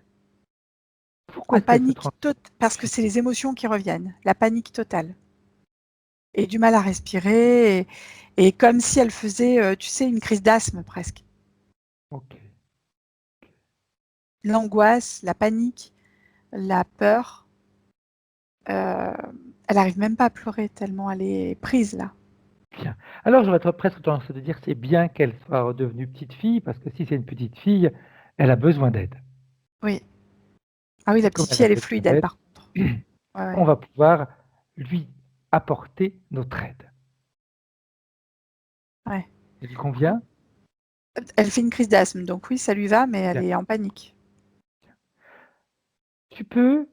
Speaker 1: Pourquoi
Speaker 3: En
Speaker 1: est-ce qu'elle se
Speaker 3: panique
Speaker 1: transforme?
Speaker 3: totale, parce que c'est les émotions qui reviennent. La panique totale. et du mal à respirer, et comme si elle faisait, tu sais, une crise d'asthme presque.
Speaker 1: Ok.
Speaker 3: L'angoisse, la panique, la peur, elle arrive même pas à pleurer tellement elle est prise là.
Speaker 1: Bien. Alors, j'aurais presque tendance à te dire c'est bien qu'elle soit redevenue petite fille, parce que si c'est une petite fille, elle a besoin d'aide.
Speaker 3: Oui. Ah oui,
Speaker 1: Et
Speaker 3: la
Speaker 1: comme
Speaker 3: petite
Speaker 1: elle
Speaker 3: fille,
Speaker 1: a
Speaker 3: elle est
Speaker 1: besoin
Speaker 3: fluide, elle,
Speaker 1: d'aide,
Speaker 3: par contre. Ouais, ouais.
Speaker 1: on va pouvoir lui apporter notre aide.
Speaker 3: Ouais.
Speaker 1: Ça lui convient?
Speaker 3: Elle fait une crise d'asthme, donc oui, ça lui va, mais elle
Speaker 1: Bien.
Speaker 3: est en panique.
Speaker 1: Tu peux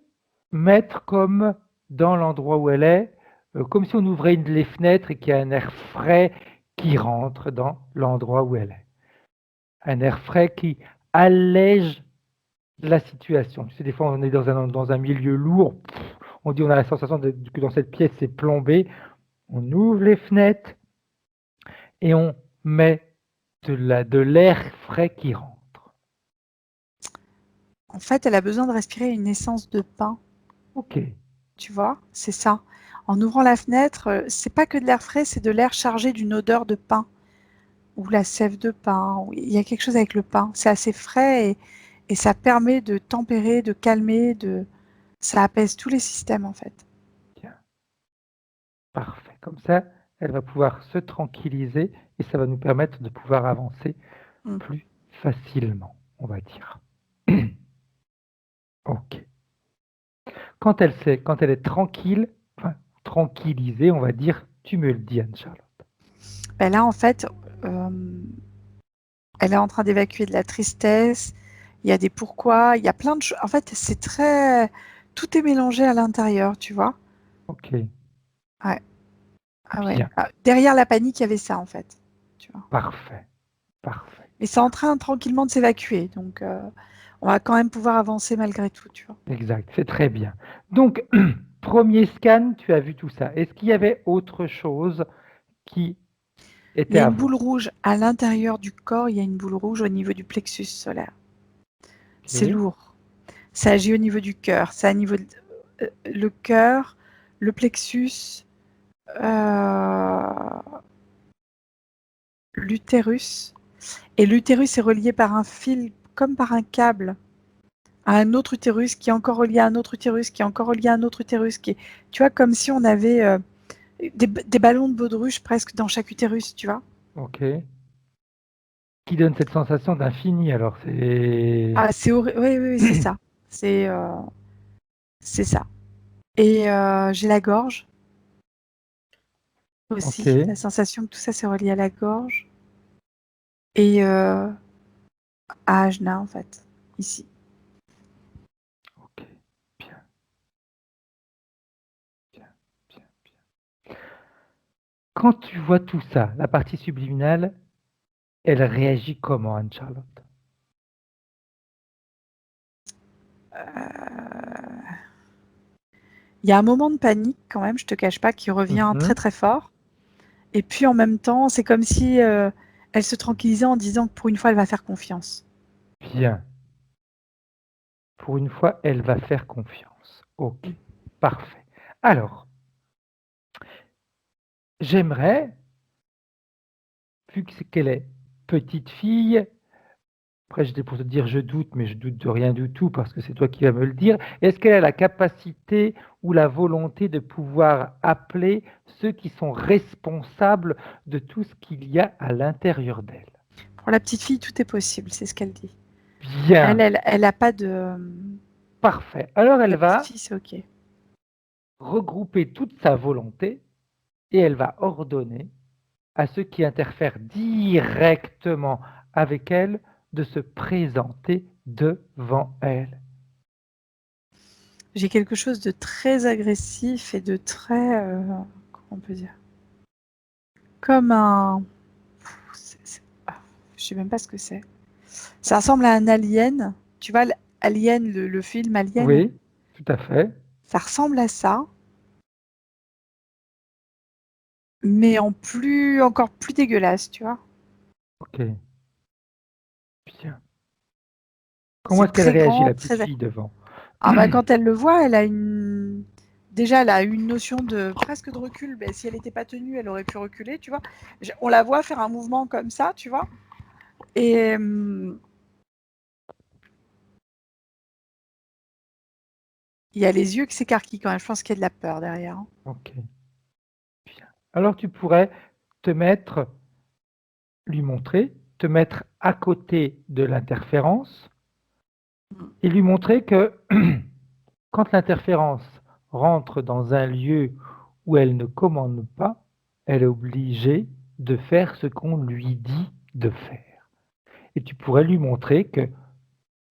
Speaker 1: mettre comme dans l'endroit où elle est, comme si on ouvrait les fenêtres et qu'il y a un air frais qui rentre dans l'endroit où elle est. Un air frais qui allège la situation. Tu sais, des fois, on est dans un milieu lourd, on dit on a la sensation que dans cette pièce, c'est plombé. On ouvre les fenêtres et on met de l'air frais qui rentre.
Speaker 3: En fait, elle a besoin de respirer une essence de pain,
Speaker 1: Ok,
Speaker 3: tu vois, c'est ça. En ouvrant la fenêtre, c'est pas que de l'air frais, c'est de l'air chargé d'une odeur de pain, ou la sève de pain. Il y a quelque chose avec le pain. C'est assez frais et ça permet de tempérer, de calmer, ça apaise tous les systèmes en fait.
Speaker 1: bien, parfait. Comme ça, elle va pouvoir se tranquilliser et ça va nous permettre de pouvoir avancer
Speaker 3: Mm.
Speaker 1: plus facilement, on va dire. Ok. Quand elle est tranquille, enfin, tranquillisée, on va dire, tu me le dis, Anne-Charlotte.
Speaker 3: Ben là, en fait, euh, elle est en train d'évacuer de la tristesse. Il y a des pourquoi, il y a plein de choses. En fait, c'est très, tout est mélangé à l'intérieur, tu vois.
Speaker 1: Ok,
Speaker 3: Ouais. Ah ouais.
Speaker 1: bien,
Speaker 3: Ah, derrière la panique, il y avait ça en fait, tu vois.
Speaker 1: parfait, parfait.
Speaker 3: Mais c'est en train tranquillement de s'évacuer, donc on va quand même pouvoir avancer malgré tout, tu vois.
Speaker 1: Exact, c'est très bien. Donc, premier scan, tu as vu tout ça. Est-ce qu'il y avait autre chose qui
Speaker 3: Il y
Speaker 1: était
Speaker 3: a
Speaker 1: à
Speaker 3: une boule
Speaker 1: voir?
Speaker 3: rouge à l'intérieur du corps, il y a une boule rouge au niveau du plexus solaire. C'est
Speaker 1: Ok,
Speaker 3: lourd. Ça agit au niveau du cœur, ça au niveau le cœur, le plexus, l'utérus. Et l'utérus est relié par un fil, comme par un câble, à un autre utérus qui est encore relié à un autre utérus, qui est encore relié à un autre utérus. Tu vois, comme si on avait des ballons de baudruche presque dans chaque utérus, tu vois.
Speaker 1: ok. Qui donne cette sensation d'infini, alors c'est...
Speaker 3: Ah, c'est horrible. Oui, oui, oui, c'est ça. C'est c'est ça. Et j'ai la gorge
Speaker 1: Ok,
Speaker 3: aussi, la sensation que tout ça c'est relié à la gorge. Et à Ajna, en fait, ici.
Speaker 1: ok, bien, bien, bien, bien. Quand tu vois tout ça, la partie subliminale, elle réagit comment, Anne-Charlotte?
Speaker 3: Il y a un moment de panique quand même, je te cache pas, qui revient très
Speaker 1: Mhm.
Speaker 3: très fort. Et puis en même temps, c'est comme si elle se tranquillisait en disant que pour une fois, elle va faire confiance.
Speaker 1: Bien. Pour une fois, elle va faire confiance. Ok, parfait. Alors, j'aimerais, vu que c'est qu'elle est petite fille, après j'étais pour te dire je doute, mais je doute de rien du tout parce que c'est toi qui vas me le dire. Est-ce qu'elle a la capacité ou la volonté de pouvoir appeler ceux qui sont responsables de tout ce qu'il y a à l'intérieur d'elle?
Speaker 3: Pour la petite fille, tout est possible, c'est ce qu'elle dit. Elle,
Speaker 1: Bien,
Speaker 3: elle, elle a pas de.
Speaker 1: parfait. Alors elle
Speaker 3: La petite
Speaker 1: va
Speaker 3: fille, c'est ok.
Speaker 1: regrouper toute sa volonté et elle va ordonner à ceux qui interfèrent directement avec elle de se présenter devant elle.
Speaker 3: J'ai quelque chose de très agressif et de très. Comment on peut dire? Comme un. Je sais même pas ce que c'est. Ça ressemble à un alien. Tu vois, Alien, le film Alien,
Speaker 1: Oui, tout à fait.
Speaker 3: ça ressemble à ça, mais encore plus dégueulasse, tu vois.
Speaker 1: Ok, bien. Comment
Speaker 3: C'est
Speaker 1: est-ce qu'elle
Speaker 3: très
Speaker 1: réagit,
Speaker 3: grand,
Speaker 1: la petite
Speaker 3: très.
Speaker 1: fille, devant?
Speaker 3: Ah bah quand elle le voit, elle a déjà, elle a eu une notion de presque de recul. Ben, si elle n'était pas tenue, elle aurait pu reculer, tu vois. On la voit faire un mouvement comme ça, tu vois. Et il y a les yeux qui s'écarquillent quand même. Je pense qu'il y a de la peur derrière.
Speaker 1: Ok. Bien. Alors tu pourrais te mettre, lui montrer, te mettre à côté de l'interférence et lui montrer que quand l'interférence rentre dans un lieu où elle ne commande pas, elle est obligée de faire ce qu'on lui dit de faire. Et tu pourrais lui montrer que,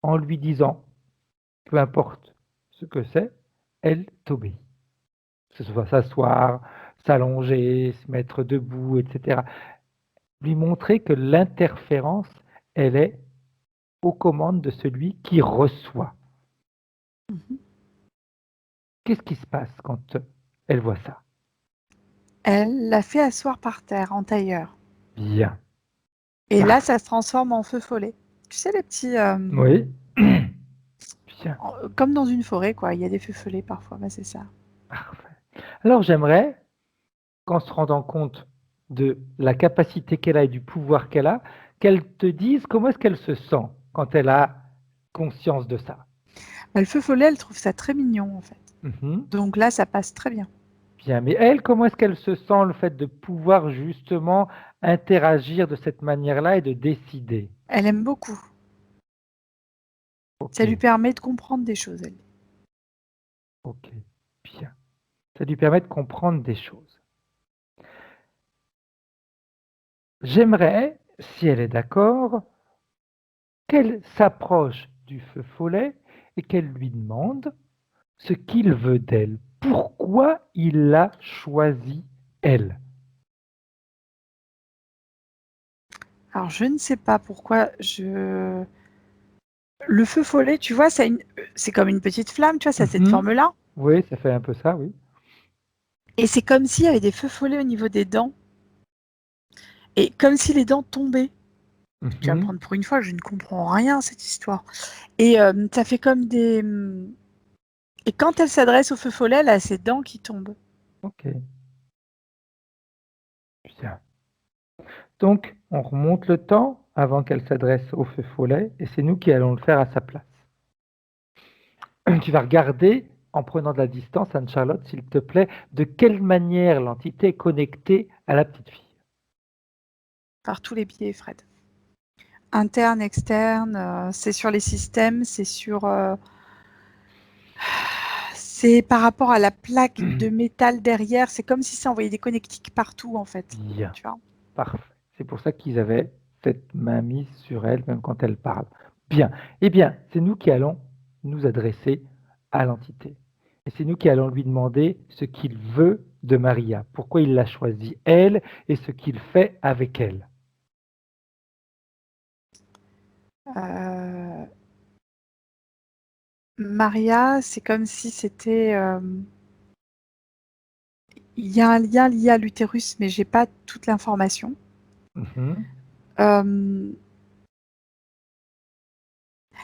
Speaker 1: en lui disant, peu importe ce que c'est, elle t'obéit. Que ce soit s'asseoir, s'allonger, se mettre debout, etc. Lui montrer que l'interférence, elle est aux commandes de celui qui reçoit. Qu'est-ce qui se passe quand elle voit ça?
Speaker 3: Elle l'a fait asseoir par terre, en tailleur.
Speaker 1: Bien.
Speaker 3: Et là, ça se transforme en feu follet. Tu sais, les petits...
Speaker 1: Oui. Bien.
Speaker 3: Comme dans une forêt, quoi. Il y a des feux follets parfois. Ben, c'est ça.
Speaker 1: Parfait. Alors j'aimerais qu'en se rendant compte de la capacité qu'elle a et du pouvoir qu'elle te dise comment est-ce qu'elle se sent quand elle a conscience de ça.
Speaker 3: Ben, le feu follet, elle trouve ça très mignon, en fait. Donc là, ça passe très bien.
Speaker 1: Bien, mais elle, comment est-ce qu'elle se sent le fait de pouvoir justement interagir de cette manière-là et de décider?
Speaker 3: Elle aime beaucoup.
Speaker 1: Ok,
Speaker 3: Ça lui permet de comprendre des choses, elle.
Speaker 1: ok, bien. Ça lui permet de comprendre des choses. J'aimerais, si elle est d'accord, qu'elle s'approche du feu follet et qu'elle lui demande ce qu'il veut d'elle. Pourquoi il l'a choisi, elle?
Speaker 3: Alors, je ne sais pas pourquoi je... Le feu follet, tu vois, c'est comme une petite flamme, tu vois, ça a cette forme-là.
Speaker 1: Oui, ça fait un peu ça, oui.
Speaker 3: Et c'est comme s'il y avait des feux follets au niveau des dents. Et comme si les dents tombaient. Tu vas me prendre pour une fois, je ne comprends rien à cette histoire. Et ça fait comme des... Et quand elle s'adresse au feu follet, elle a ses dents qui tombent.
Speaker 1: Ok, bien. Donc, on remonte le temps avant qu'elle s'adresse au feu follet et c'est nous qui allons le faire à sa place. Tu vas regarder, en prenant de la distance, Anne-Charlotte, s'il te plaît, de quelle manière l'entité est connectée à la petite fille.
Speaker 3: Par tous les biais, Fred. Interne, externe, c'est sur les systèmes, c'est sur... c'est par rapport à la plaque de métal derrière, c'est comme si ça envoyait des connectiques partout, en fait.
Speaker 1: Bien,
Speaker 3: Tu vois.
Speaker 1: parfait. C'est pour ça qu'ils avaient cette main mise sur elle, même quand elle parle. Bien, eh bien, c'est nous qui allons nous adresser à l'entité. Et c'est nous qui allons lui demander ce qu'il veut de Maria, pourquoi il l'a choisie, elle, et ce qu'il fait avec elle.
Speaker 3: Maria, c'est comme si c'était... Il y a un lien lié à l'utérus, mais j'ai pas toute l'information.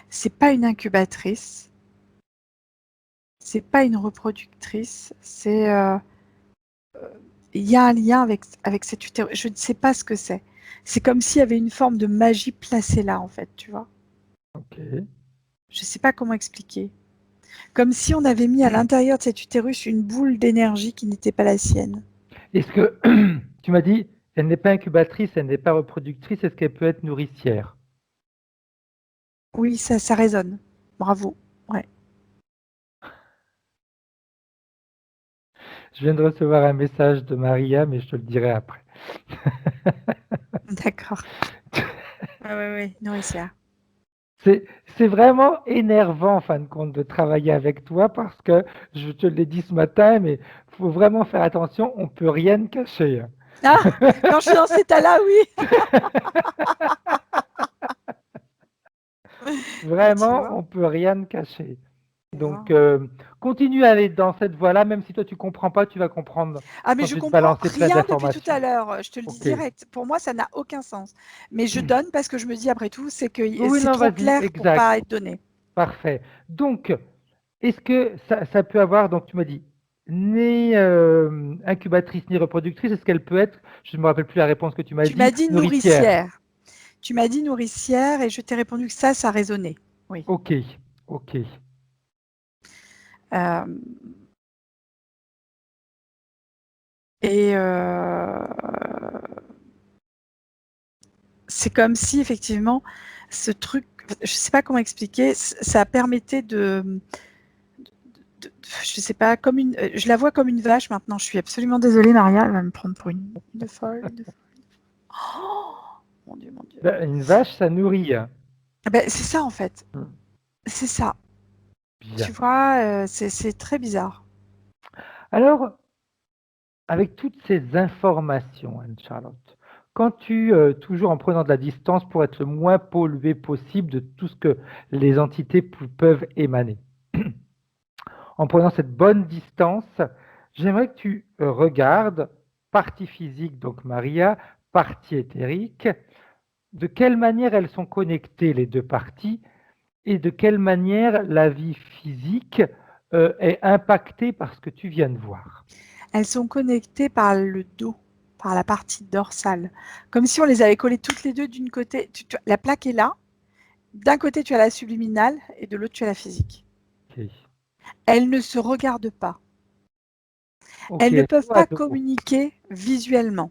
Speaker 3: C'est pas une incubatrice, c'est pas une reproductrice, c'est il y a un lien avec cet utérus. Je ne sais pas ce que c'est. C'est comme s'il y avait une forme de magie placée là, en fait, tu vois.
Speaker 1: Ok.
Speaker 3: Je sais pas comment expliquer. Comme si on avait mis à l'intérieur de cet utérus une boule d'énergie qui n'était pas la sienne.
Speaker 1: Est-ce que tu m'as dit, elle n'est pas incubatrice, elle n'est pas reproductrice, est-ce qu'elle peut être nourricière?
Speaker 3: Oui, ça résonne. Bravo. Ouais.
Speaker 1: Je viens de recevoir un message de Maria, mais je te le dirai après.
Speaker 3: D'accord. Ah ouais, nourricière.
Speaker 1: C'est vraiment énervant, en fin de compte, de travailler avec toi parce que, je te l'ai dit ce matin, mais il faut vraiment faire attention, on ne peut rien cacher.
Speaker 3: Ah, quand je suis dans cet état-là, oui.
Speaker 1: Vraiment, on ne peut rien cacher.
Speaker 3: Tu
Speaker 1: Donc,
Speaker 3: vois.
Speaker 1: continue à aller dans cette voie-là, même si toi tu comprends pas, tu vas comprendre
Speaker 3: Ah, mais
Speaker 1: quand
Speaker 3: je
Speaker 1: je vais te
Speaker 3: comprends
Speaker 1: balancer plein
Speaker 3: rien depuis tout à
Speaker 1: d'informations.
Speaker 3: l'heure. Je te le dis
Speaker 1: Ok.
Speaker 3: direct. Pour moi, ça n'a aucun sens. Mais je donne parce que je me dis après tout, c'est que
Speaker 1: Oui,
Speaker 3: c'est
Speaker 1: non,
Speaker 3: trop
Speaker 1: vas-y,
Speaker 3: clair pour
Speaker 1: exact.
Speaker 3: pas être donné.
Speaker 1: Parfait. Donc, est-ce que ça peut avoir, donc tu m'as dit, ni incubatrice ni reproductrice. Est-ce qu'elle peut être, je ne me rappelle plus la réponse que tu m'as
Speaker 3: Tu m'as
Speaker 1: dit,
Speaker 3: dit
Speaker 1: nourricière?
Speaker 3: nourricière. Tu m'as dit nourricière et je t'ai répondu que ça résonnait. Oui.
Speaker 1: Ok, ok.
Speaker 3: Euh, et c'est comme si effectivement ce truc, je sais pas comment expliquer, ça permettait je sais pas, comme je la vois comme une vache maintenant. Je suis absolument désolée, Maria, elle va me prendre pour une folle. Oh, mon Dieu, mon Dieu.
Speaker 1: Ben, une vache, ça nourrit. Hein.
Speaker 3: Ben, c'est ça en fait.
Speaker 1: Hmm.
Speaker 3: C'est ça.
Speaker 1: Bien.
Speaker 3: Tu vois, c'est très bizarre.
Speaker 1: Alors, avec toutes ces informations, Anne-Charlotte, quand tu, toujours en prenant de la distance pour être le moins pollué possible de tout ce que les entités peuvent émaner, en prenant cette bonne distance, j'aimerais que tu regardes partie physique, donc Maria, partie éthérique, de quelle manière elles sont connectées, les deux parties, et de quelle manière la vie physique est impactée par ce que tu viens de voir.
Speaker 3: Elles sont connectées par le dos, par la partie dorsale. Comme si on les avait collées toutes les deux d'une côté. La plaque est là. D'un côté, tu as la subliminale et de l'autre, tu as la physique.
Speaker 1: Ok,
Speaker 3: Elles ne se regardent pas.
Speaker 1: ok,
Speaker 3: Elles ne peuvent
Speaker 1: dos à
Speaker 3: pas
Speaker 1: dos.
Speaker 3: communiquer visuellement.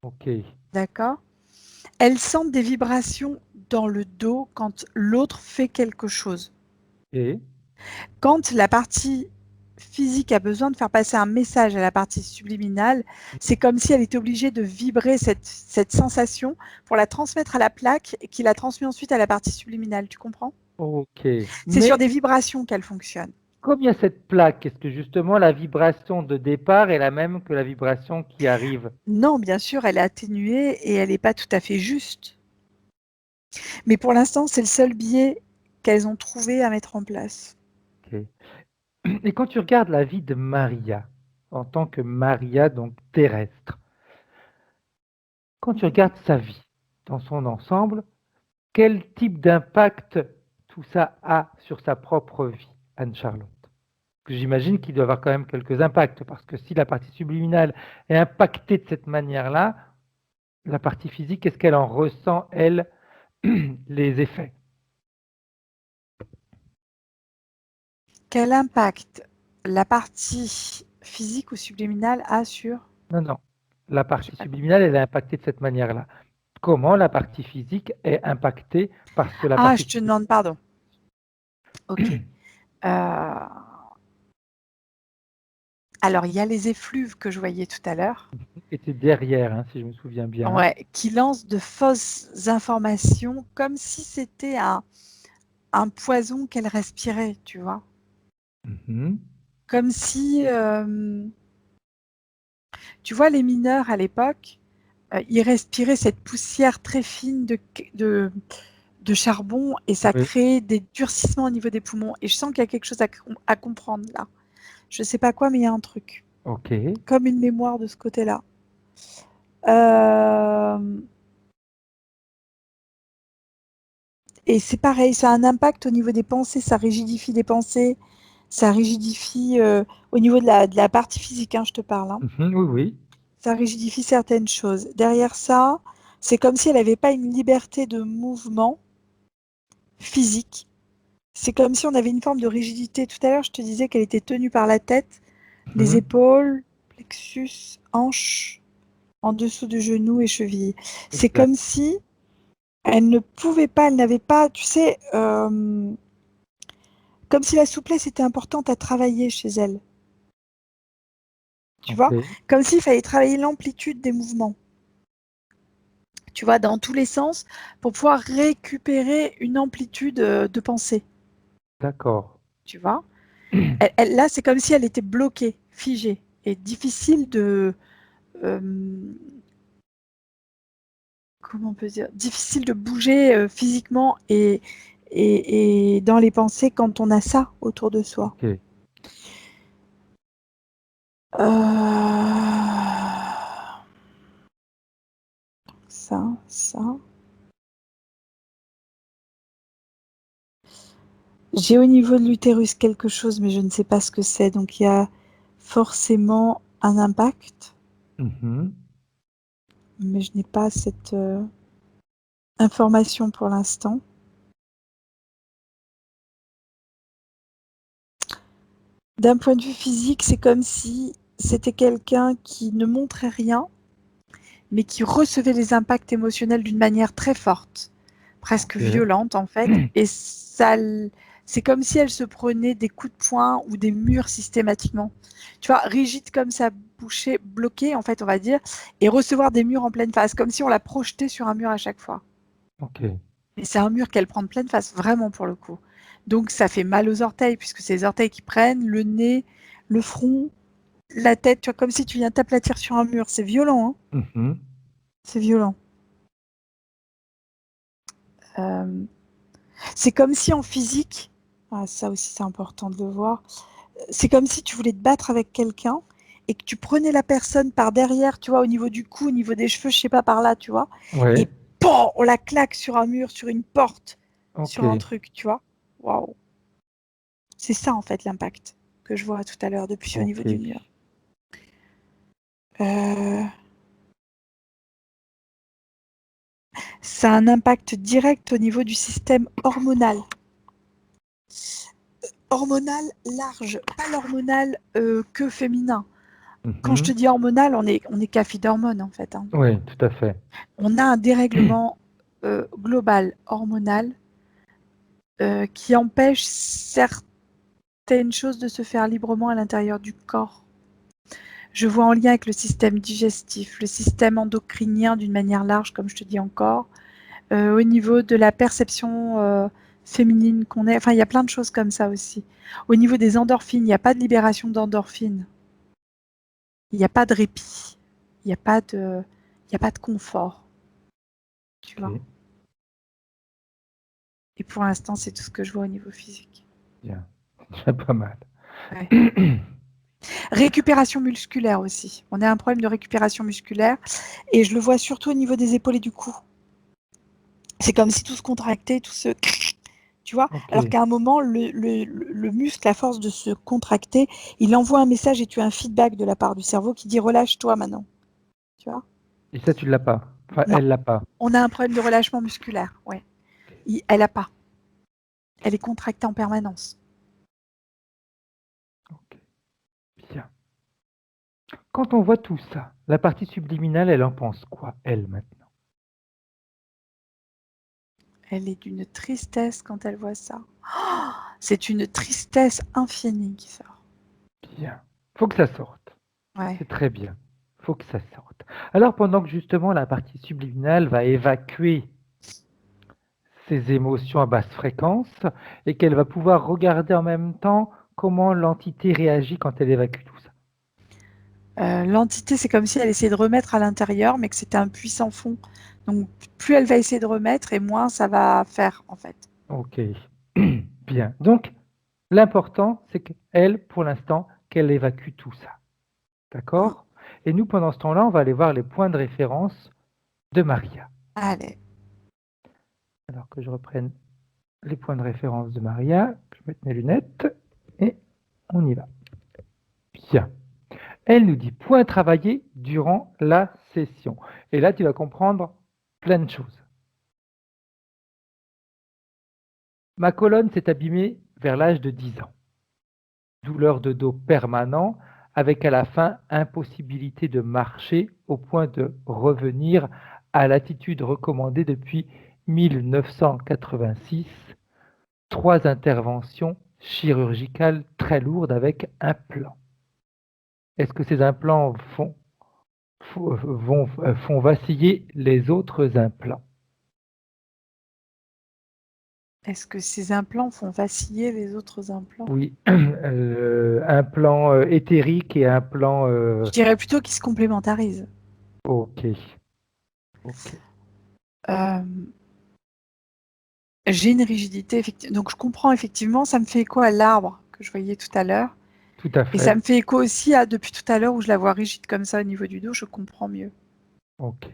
Speaker 1: Ok,
Speaker 3: D'accord? Elles sentent des vibrations dans le dos quand l'autre fait quelque chose.
Speaker 1: et
Speaker 3: Quand la partie physique a besoin de faire passer un message à la partie subliminale, c'est comme si elle était obligée de vibrer cette sensation pour la transmettre à la plaque et qui la transmet ensuite à la partie subliminale. Tu comprends?
Speaker 1: ok.
Speaker 3: C'est sur
Speaker 1: Mais
Speaker 3: des vibrations qu'elle fonctionne.
Speaker 1: comme il y a cette plaque, est-ce que justement la vibration de départ est la même que la vibration qui arrive?
Speaker 3: Non, bien sûr, elle est atténuée et elle n'est pas tout à fait juste. Mais pour l'instant, c'est le seul biais qu'elles ont trouvé à mettre en place.
Speaker 1: Ok. Et quand tu regardes la vie de Maria, en tant que Maria, donc terrestre, quand tu regardes sa vie dans son ensemble, quel type d'impact tout ça a sur sa propre vie, Anne-Charlotte? J'imagine qu'il doit avoir quand même quelques impacts, parce que si la partie subliminale est impactée de cette manière-là, la partie physique, est-ce qu'elle en ressent, elle, les effets?
Speaker 3: Quel impact la partie physique ou subliminale a sur...
Speaker 1: Non, non. La
Speaker 3: J'ai
Speaker 1: partie
Speaker 3: pas
Speaker 1: subliminale,
Speaker 3: compris.
Speaker 1: elle est impactée de cette manière-là. Comment la partie physique est impactée parce que la
Speaker 3: Ah,
Speaker 1: partie
Speaker 3: je te
Speaker 1: subliminale
Speaker 3: demande pardon. Ok. Euh, Alors, il y a les effluves que je voyais tout à l'heure,
Speaker 1: était derrière, hein, si je me souviens bien.
Speaker 3: ouais, qui lancent de fausses informations comme si c'était un poison qu'elle respirait, tu vois.
Speaker 1: Mhm.
Speaker 3: Comme si, tu vois, les mineurs à l'époque, ils respiraient cette poussière très fine de charbon et ça
Speaker 1: Oui,
Speaker 3: crée des durcissements au niveau des poumons. Et je sens qu'il y a quelque chose à comprendre là. Je ne sais pas quoi, mais il y a un truc.
Speaker 1: ok.
Speaker 3: Comme une mémoire de ce côté-là. Euh, Et c'est pareil, ça a un impact au niveau des pensées, ça rigidifie les pensées, ça rigidifie au niveau de la partie physique, hein, je te parle. Hein.
Speaker 1: Mhm, oui, oui.
Speaker 3: Ça rigidifie certaines choses. Derrière ça, c'est comme si elle n'avait pas une liberté de mouvement physique. C'est comme si on avait une forme de rigidité. Tout à l'heure, je te disais qu'elle était tenue par la tête, les
Speaker 1: Mhm,
Speaker 3: épaules, plexus, hanches, en dessous de genoux et chevilles. C'est
Speaker 1: exact.
Speaker 3: comme si elle ne pouvait pas, elle n'avait pas, tu sais, comme si la souplesse était importante à travailler chez elle. Tu
Speaker 1: Ok,
Speaker 3: vois? Comme s'il fallait travailler l'amplitude des mouvements. Tu vois, dans tous les sens, pour pouvoir récupérer une amplitude de pensée.
Speaker 1: d'accord.
Speaker 3: Tu vois? Là, c'est comme si elle était bloquée, figée, et difficile de. euh, Comment on peut dire? Difficile de bouger physiquement et dans les pensées quand on a ça autour de soi.
Speaker 1: Ok.
Speaker 3: Euh, ça. J'ai au niveau de l'utérus quelque chose, mais je ne sais pas ce que c'est. Donc il y a forcément un impact,
Speaker 1: Mhm.
Speaker 3: mais je n'ai pas cette information pour l'instant. D'un point de vue physique, c'est comme si c'était quelqu'un qui ne montrait rien, mais qui recevait les impacts émotionnels d'une manière très forte, presque
Speaker 1: Ok.
Speaker 3: violente en fait, et ça, c'est comme si elle se prenait des coups de poing ou des murs systématiquement. Tu vois, rigide comme ça, bouchée, bloquée en fait, on va dire, et recevoir des murs en pleine face, comme si on la projetait sur un mur à chaque fois.
Speaker 1: Ok.
Speaker 3: Et c'est un mur qu'elle prend de pleine face, vraiment pour le coup. Donc ça fait mal aux orteils, puisque c'est les orteils qui prennent, le nez, le front, la tête, tu vois, comme si tu viens t'aplatir sur un mur. C'est violent, hein.
Speaker 1: Mhm.
Speaker 3: C'est violent. Euh, c'est comme si en physique, ah, ça aussi c'est important de le voir, c'est comme si tu voulais te battre avec quelqu'un et que tu prenais la personne par derrière, tu vois, au niveau du cou, au niveau des cheveux, je sais pas, par là, tu vois, et
Speaker 1: Ouais.
Speaker 3: PAM, on la claque sur un mur, sur une porte,
Speaker 1: Ok.
Speaker 3: sur un truc, tu vois. Waouh. C'est ça en fait l'impact que je vois tout à l'heure depuis au niveau
Speaker 1: Ok.
Speaker 3: du mur. Euh, Ça a un impact direct au niveau du système hormonal. Hormonal large, pas l'hormonal que féminin. Quand je te
Speaker 1: Mhm.
Speaker 3: dis hormonal, on est qu'à d'hormones en fait, hein.
Speaker 1: Oui, tout à fait.
Speaker 3: On a un dérèglement global hormonal qui empêche certaines choses de se faire librement à l'intérieur du corps. Je vois en lien avec le système digestif, le système endocrinien d'une manière large, comme je te dis encore, au niveau de la perception féminine qu'on est. Enfin, il y a plein de choses comme ça aussi. Au niveau des endorphines, il n'y a pas de libération d'endorphines. Il n'y a pas de répit. Il n'y a pas de, il n'y a pas de confort. Tu vois.
Speaker 1: Ok.
Speaker 3: Et pour l'instant, c'est tout ce que je vois au niveau physique.
Speaker 1: Bien. C'est déjà pas mal.
Speaker 3: Ouais. Récupération musculaire aussi. On a un problème de récupération musculaire et je le vois surtout au niveau des épaules et du cou. C'est comme si tout se contractait, tout se... Tu vois,
Speaker 1: Ok.
Speaker 3: alors qu'à un moment, le muscle, à force de se contracter, il envoie un message et tu as un feedback de la part du cerveau qui dit relâche-toi maintenant. Tu vois.
Speaker 1: Et ça, tu l'as pas. Enfin,
Speaker 3: Non,
Speaker 1: elle l'a pas.
Speaker 3: on a un problème de relâchement musculaire. Ouais. Elle a pas. Elle est contractée en permanence.
Speaker 1: Ok. Bien. Quand on voit tout ça, la partie subliminale, elle en pense quoi, elle, maintenant?
Speaker 3: Elle est d'une tristesse quand elle voit ça. Oh, c'est une tristesse infinie qui sort.
Speaker 1: Bien. Faut que ça sorte.
Speaker 3: Ouais.
Speaker 1: C'est très bien. Faut que ça sorte. Alors, pendant que justement la partie subliminale va évacuer ses émotions à basse fréquence et qu'elle va pouvoir regarder en même temps comment l'entité réagit quand elle évacue tout ça.
Speaker 3: L'entité, c'est comme si elle essayait de remettre à l'intérieur, mais que c'était un puits sans fond. Donc, plus elle va essayer de remettre, et moins ça va faire, en fait.
Speaker 1: Ok. Bien. Donc, l'important, c'est qu'elle, pour l'instant, qu'elle évacue tout ça. D'accord? Et nous, pendant ce temps-là, on va aller voir les points de référence de Maria.
Speaker 3: Allez.
Speaker 1: Alors que je reprenne les points de référence de Maria, que je mette mes lunettes, et on y va. Bien. Elle nous dit point travaillé durant la session. Et là, tu vas comprendre plein de choses. Ma colonne s'est abîmée vers l'âge de 10 ans. Douleur de dos permanent, avec à la fin impossibilité de marcher au point de revenir à l'attitude recommandée depuis 1986. 3 interventions chirurgicales très lourdes avec implants. Est-ce que ces implants font vaciller les autres implants?
Speaker 3: Est-ce que ces implants font vaciller les autres implants?
Speaker 1: Oui, implant éthérique et implant...
Speaker 3: Je dirais plutôt qu'ils se complémentarisent.
Speaker 1: ok, ok,
Speaker 3: Euh, j'ai une rigidité, effectivement. Donc, je comprends effectivement, ça me fait écho à l'arbre que je voyais tout à l'heure.
Speaker 1: tout à
Speaker 3: Et ça
Speaker 1: fait,
Speaker 3: me fait écho aussi à, depuis tout à l'heure, où je la vois rigide comme ça au niveau du dos, je comprends mieux.
Speaker 1: ok.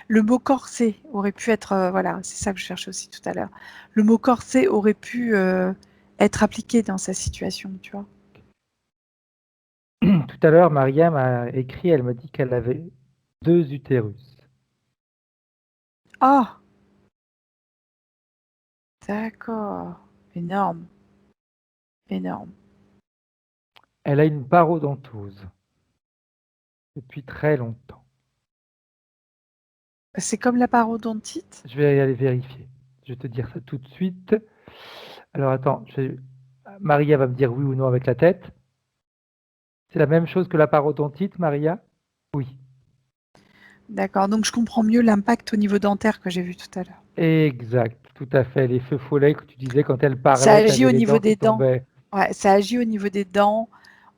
Speaker 3: Le mot corset aurait pu être, voilà, c'est ça que je cherchais aussi tout à l'heure. Le mot corset aurait pu être appliqué dans sa situation, tu vois.
Speaker 1: Tout à l'heure, Maria m'a écrit, elle m'a dit qu'elle avait 2 utérus.
Speaker 3: Ah, d'accord. Énorme, énorme.
Speaker 1: Elle a une parodontose depuis très longtemps.
Speaker 3: C'est comme la parodontite?
Speaker 1: Je vais aller vérifier. Je vais te dire ça tout de suite. Alors attends, Maria va me dire oui ou non avec la tête. C'est la même chose que la parodontite, Maria? Oui.
Speaker 3: D'accord, donc je comprends mieux l'impact au niveau dentaire que j'ai vu tout à l'heure.
Speaker 1: Exact, tout à fait. Les feux follets que tu disais quand elle
Speaker 3: Ça
Speaker 1: parlait, tu
Speaker 3: agit
Speaker 1: avais
Speaker 3: au
Speaker 1: les
Speaker 3: niveau
Speaker 1: dents qui
Speaker 3: des dents.
Speaker 1: tombaient.
Speaker 3: Ouais, ça agit au niveau des dents,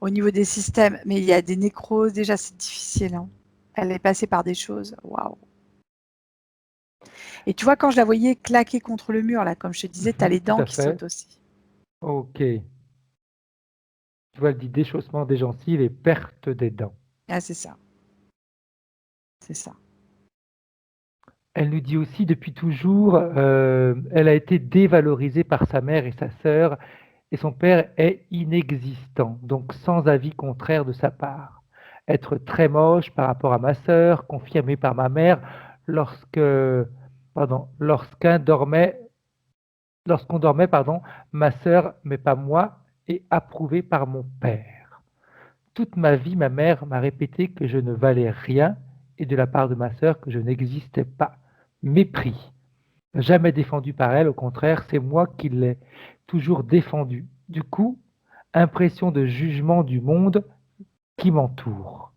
Speaker 3: au niveau des systèmes, mais il y a des nécroses, déjà c'est difficile, hein. Elle est passée par des choses, waouh. Et tu vois, quand je la voyais claquer contre le mur, là, comme je te disais, tu as les
Speaker 1: Tout
Speaker 3: dents
Speaker 1: à
Speaker 3: qui
Speaker 1: fait.
Speaker 3: sautent aussi.
Speaker 1: Ok. Tu vois, elle dit déchaussement des gencives et perte des dents.
Speaker 3: Ah, c'est ça, c'est ça.
Speaker 1: Elle nous dit aussi depuis toujours, elle a été dévalorisée par sa mère et sa sœur, et son père est inexistant, donc sans avis contraire de sa part. Être très moche par rapport à ma sœur, confirmé par ma mère lorsque, pardon, lorsqu'on dormait, pardon, ma sœur, mais pas moi, et approuvé par mon père. Toute ma vie, ma mère m'a répété que je ne valais rien, et de la part de ma sœur que je n'existais pas. Mépris. Jamais défendu par elle, au contraire, c'est moi qui l'ai toujours défendu. Du coup, impression de jugement du monde qui m'entoure.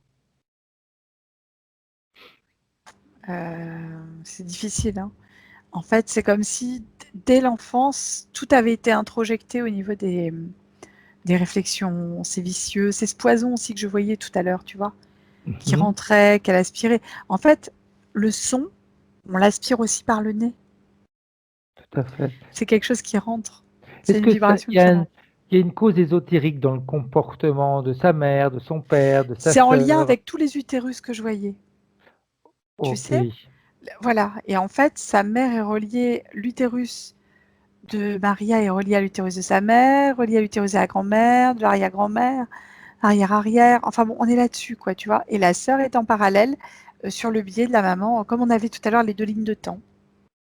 Speaker 3: C'est difficile, hein. En fait, c'est comme si, dès l'enfance, tout avait été introjecté au niveau des réflexions. C'est vicieux. C'est ce poison aussi que je voyais tout à l'heure, tu vois, qui
Speaker 1: Mhm,
Speaker 3: rentrait, qu'elle aspirait. En fait, le son, on l'aspire aussi par le nez.
Speaker 1: tout à fait.
Speaker 3: C'est quelque chose qui rentre. C'est
Speaker 1: Est-ce
Speaker 3: une
Speaker 1: que
Speaker 3: vibration
Speaker 1: il y
Speaker 3: qui
Speaker 1: a
Speaker 3: rentre.
Speaker 1: il y a une cause ésotérique dans le comportement de sa mère, de son père, de sa
Speaker 3: C'est en lien
Speaker 1: sœur?
Speaker 3: avec tous les utérus que je voyais, tu
Speaker 1: Ok,
Speaker 3: sais? Voilà. Et en fait, sa mère est reliée, l'utérus de Maria est relié à l'utérus de sa mère, relié à l'utérus de la grand-mère, de l'arrière-grand-mère, arrière-arrière. Enfin bon, on est là-dessus, quoi, tu vois. Et la sœur est en parallèle sur le biais de la maman, comme on avait tout à l'heure les 2 lignes de temps.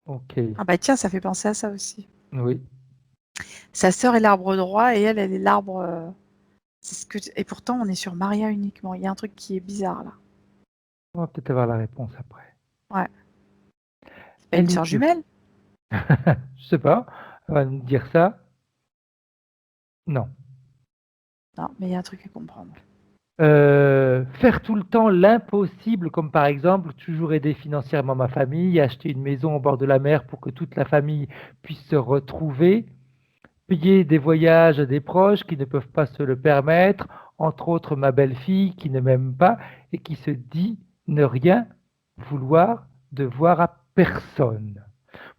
Speaker 1: ok,
Speaker 3: Ah bah tiens, ça fait penser à ça aussi.
Speaker 1: oui.
Speaker 3: Sa sœur est l'arbre droit et elle, elle est l'arbre. C'est ce que... Et pourtant, on est sur Maria uniquement. Il y a un truc qui est bizarre là.
Speaker 1: On va peut-être avoir la réponse après.
Speaker 3: Ouais. C'est pas
Speaker 1: Elle
Speaker 3: une
Speaker 1: nous
Speaker 3: sœur
Speaker 1: dit,
Speaker 3: jumelle?
Speaker 1: je sais pas, elle va nous dire ça. Non.
Speaker 3: Non, mais il y a un truc à comprendre.
Speaker 1: Faire tout le temps l'impossible, comme par exemple toujours aider financièrement ma famille, acheter une maison au bord de la mer pour que toute la famille puisse se retrouver, payer des voyages à des proches qui ne peuvent pas se le permettre, entre autres ma belle-fille qui ne m'aime pas et qui se dit ne rien vouloir de voir à personne.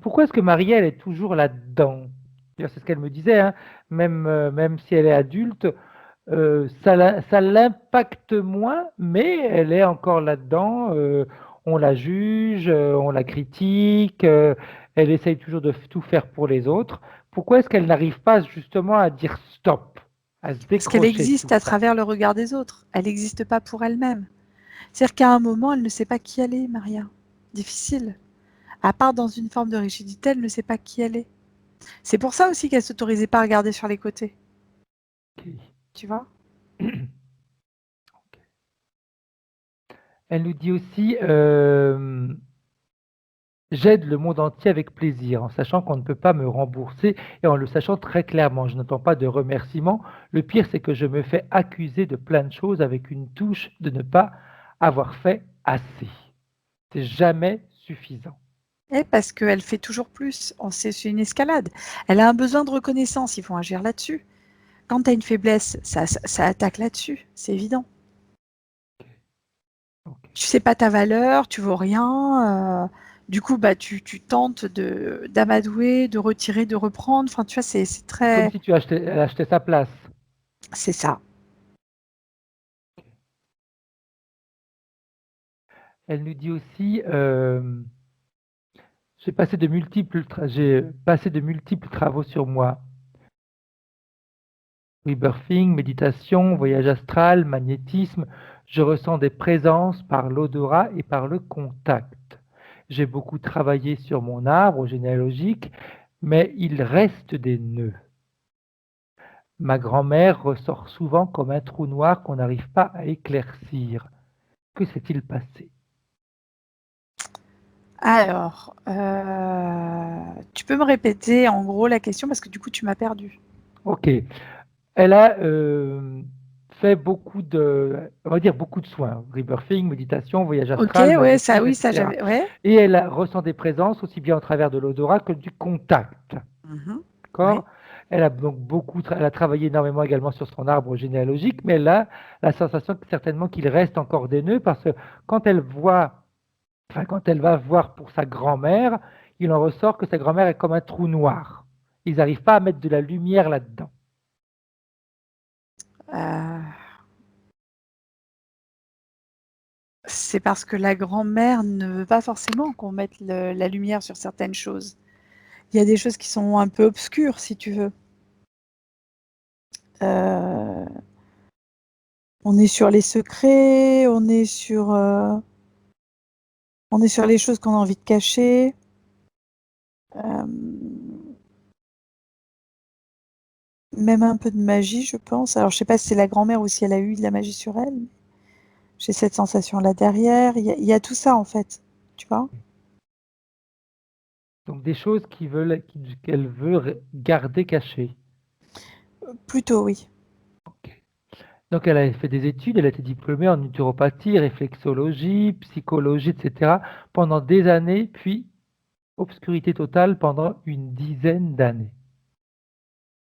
Speaker 1: Pourquoi est-ce que Maria, elle est toujours là-dedans? D'ailleurs, c'est ce qu'elle me disait, hein. Même si elle est adulte, ça l'impacte moins, mais elle est encore là-dedans. On la juge, on la critique, elle essaye toujours de tout faire pour les autres. Pourquoi est-ce qu'elle n'arrive pas justement à dire stop, à se
Speaker 3: Parce qu'elle
Speaker 1: décrocher de tout
Speaker 3: existe à
Speaker 1: ça?
Speaker 3: travers le regard des autres. Elle n'existe pas pour elle-même. C'est-à-dire qu'à un moment, elle ne sait pas qui elle est, Maria. Difficile. À part dans une forme de rigidité, elle ne sait pas qui elle est. C'est pour ça aussi qu'elle s'autorisait pas à regarder sur les côtés. Tu vois?
Speaker 1: Elle nous dit aussi, j'aide le monde entier avec plaisir, en sachant qu'on ne peut pas me rembourser et en le sachant très clairement. Je n'entends pas de remerciements. Le pire, c'est que je me fais accuser de plein de choses avec une touche de ne pas avoir fait assez. C'est jamais suffisant.
Speaker 3: Et parce qu'elle fait toujours plus. C'est une escalade. Elle a un besoin de reconnaissance. Ils vont agir là-dessus. Quand tu as une faiblesse, ça attaque là-dessus. C'est évident.
Speaker 1: Ok.
Speaker 3: Tu sais pas ta valeur, tu vaux rien. Du coup, bah, tu tentes d'amadouer, de retirer, de reprendre. Enfin, tu vois, c'est
Speaker 1: Comme
Speaker 3: très.
Speaker 1: si elle achetait sa place.
Speaker 3: C'est ça.
Speaker 1: Elle nous dit aussi, j'ai passé de multiples travaux sur moi. rebirthing, méditation, voyage astral, magnétisme. Je ressens des présences par l'odorat et par le contact. J'ai beaucoup travaillé sur mon arbre généalogique, mais il reste des nœuds. Ma grand-mère ressort souvent comme un trou noir qu'on n'arrive pas à éclaircir. Que s'est-il passé?
Speaker 3: Alors, tu peux me répéter en gros la question parce que du coup tu m'as perdu.
Speaker 1: Ok. Elle a fait on va dire beaucoup de soins, rebirthing, méditation, voyage
Speaker 3: Ok,
Speaker 1: astral,
Speaker 3: ouais, ça,
Speaker 1: magnétisme,
Speaker 3: oui, ça
Speaker 1: etc.
Speaker 3: j'avais, ouais.
Speaker 1: Et elle ressent des présences aussi bien au travers de l'odorat que du contact.
Speaker 3: Mhm. Ouais.
Speaker 1: D'accord? Elle a donc elle a travaillé énormément également sur son arbre généalogique, mais elle a la sensation que certainement qu'il reste encore des nœuds parce que quand elle quand elle va voir pour sa grand-mère, il en ressort que sa grand-mère est comme un trou noir. Ils n'arrivent pas à mettre de la lumière là-dedans.
Speaker 3: Euh, c'est parce que la grand-mère ne veut pas forcément qu'on mette la lumière sur certaines choses. Il y a des choses qui sont un peu obscures, si tu veux. Euh, on est sur les secrets, on est sur les choses qu'on a envie de cacher. Euh, même un peu de magie, je pense. Alors, je sais pas si c'est la grand-mère ou si elle a eu de la magie sur elle. J'ai cette sensation-là derrière. Il y a tout ça, en fait. Tu vois?
Speaker 1: Donc des choses qu'elle veut garder cachées.
Speaker 3: Plutôt, oui.
Speaker 1: Ok. Donc elle a fait des études, elle a été diplômée en naturopathie, réflexologie, psychologie, etc. pendant des années, puis obscurité totale pendant une dizaine d'années.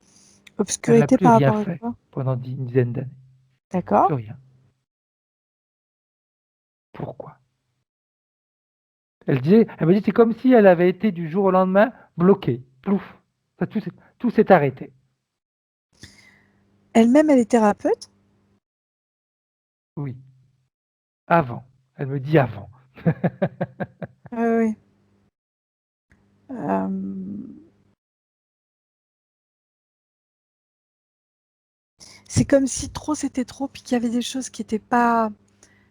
Speaker 1: Elle n'a
Speaker 3: Obscurité
Speaker 1: plus
Speaker 3: par
Speaker 1: rien
Speaker 3: rapport à
Speaker 1: fait
Speaker 3: quoi?
Speaker 1: pendant une dizaine d'années.
Speaker 3: D'accord.
Speaker 1: Plus rien. Pourquoi? Elle me dit, c'est comme si elle avait été du jour au lendemain bloquée. Plouf. Tout s'est arrêté.
Speaker 3: Elle-même, elle est thérapeute.
Speaker 1: Oui. Avant. Elle me dit avant.
Speaker 3: Oui. Euh, c'est comme si trop c'était trop, puis qu'il y avait des choses qui étaient pas,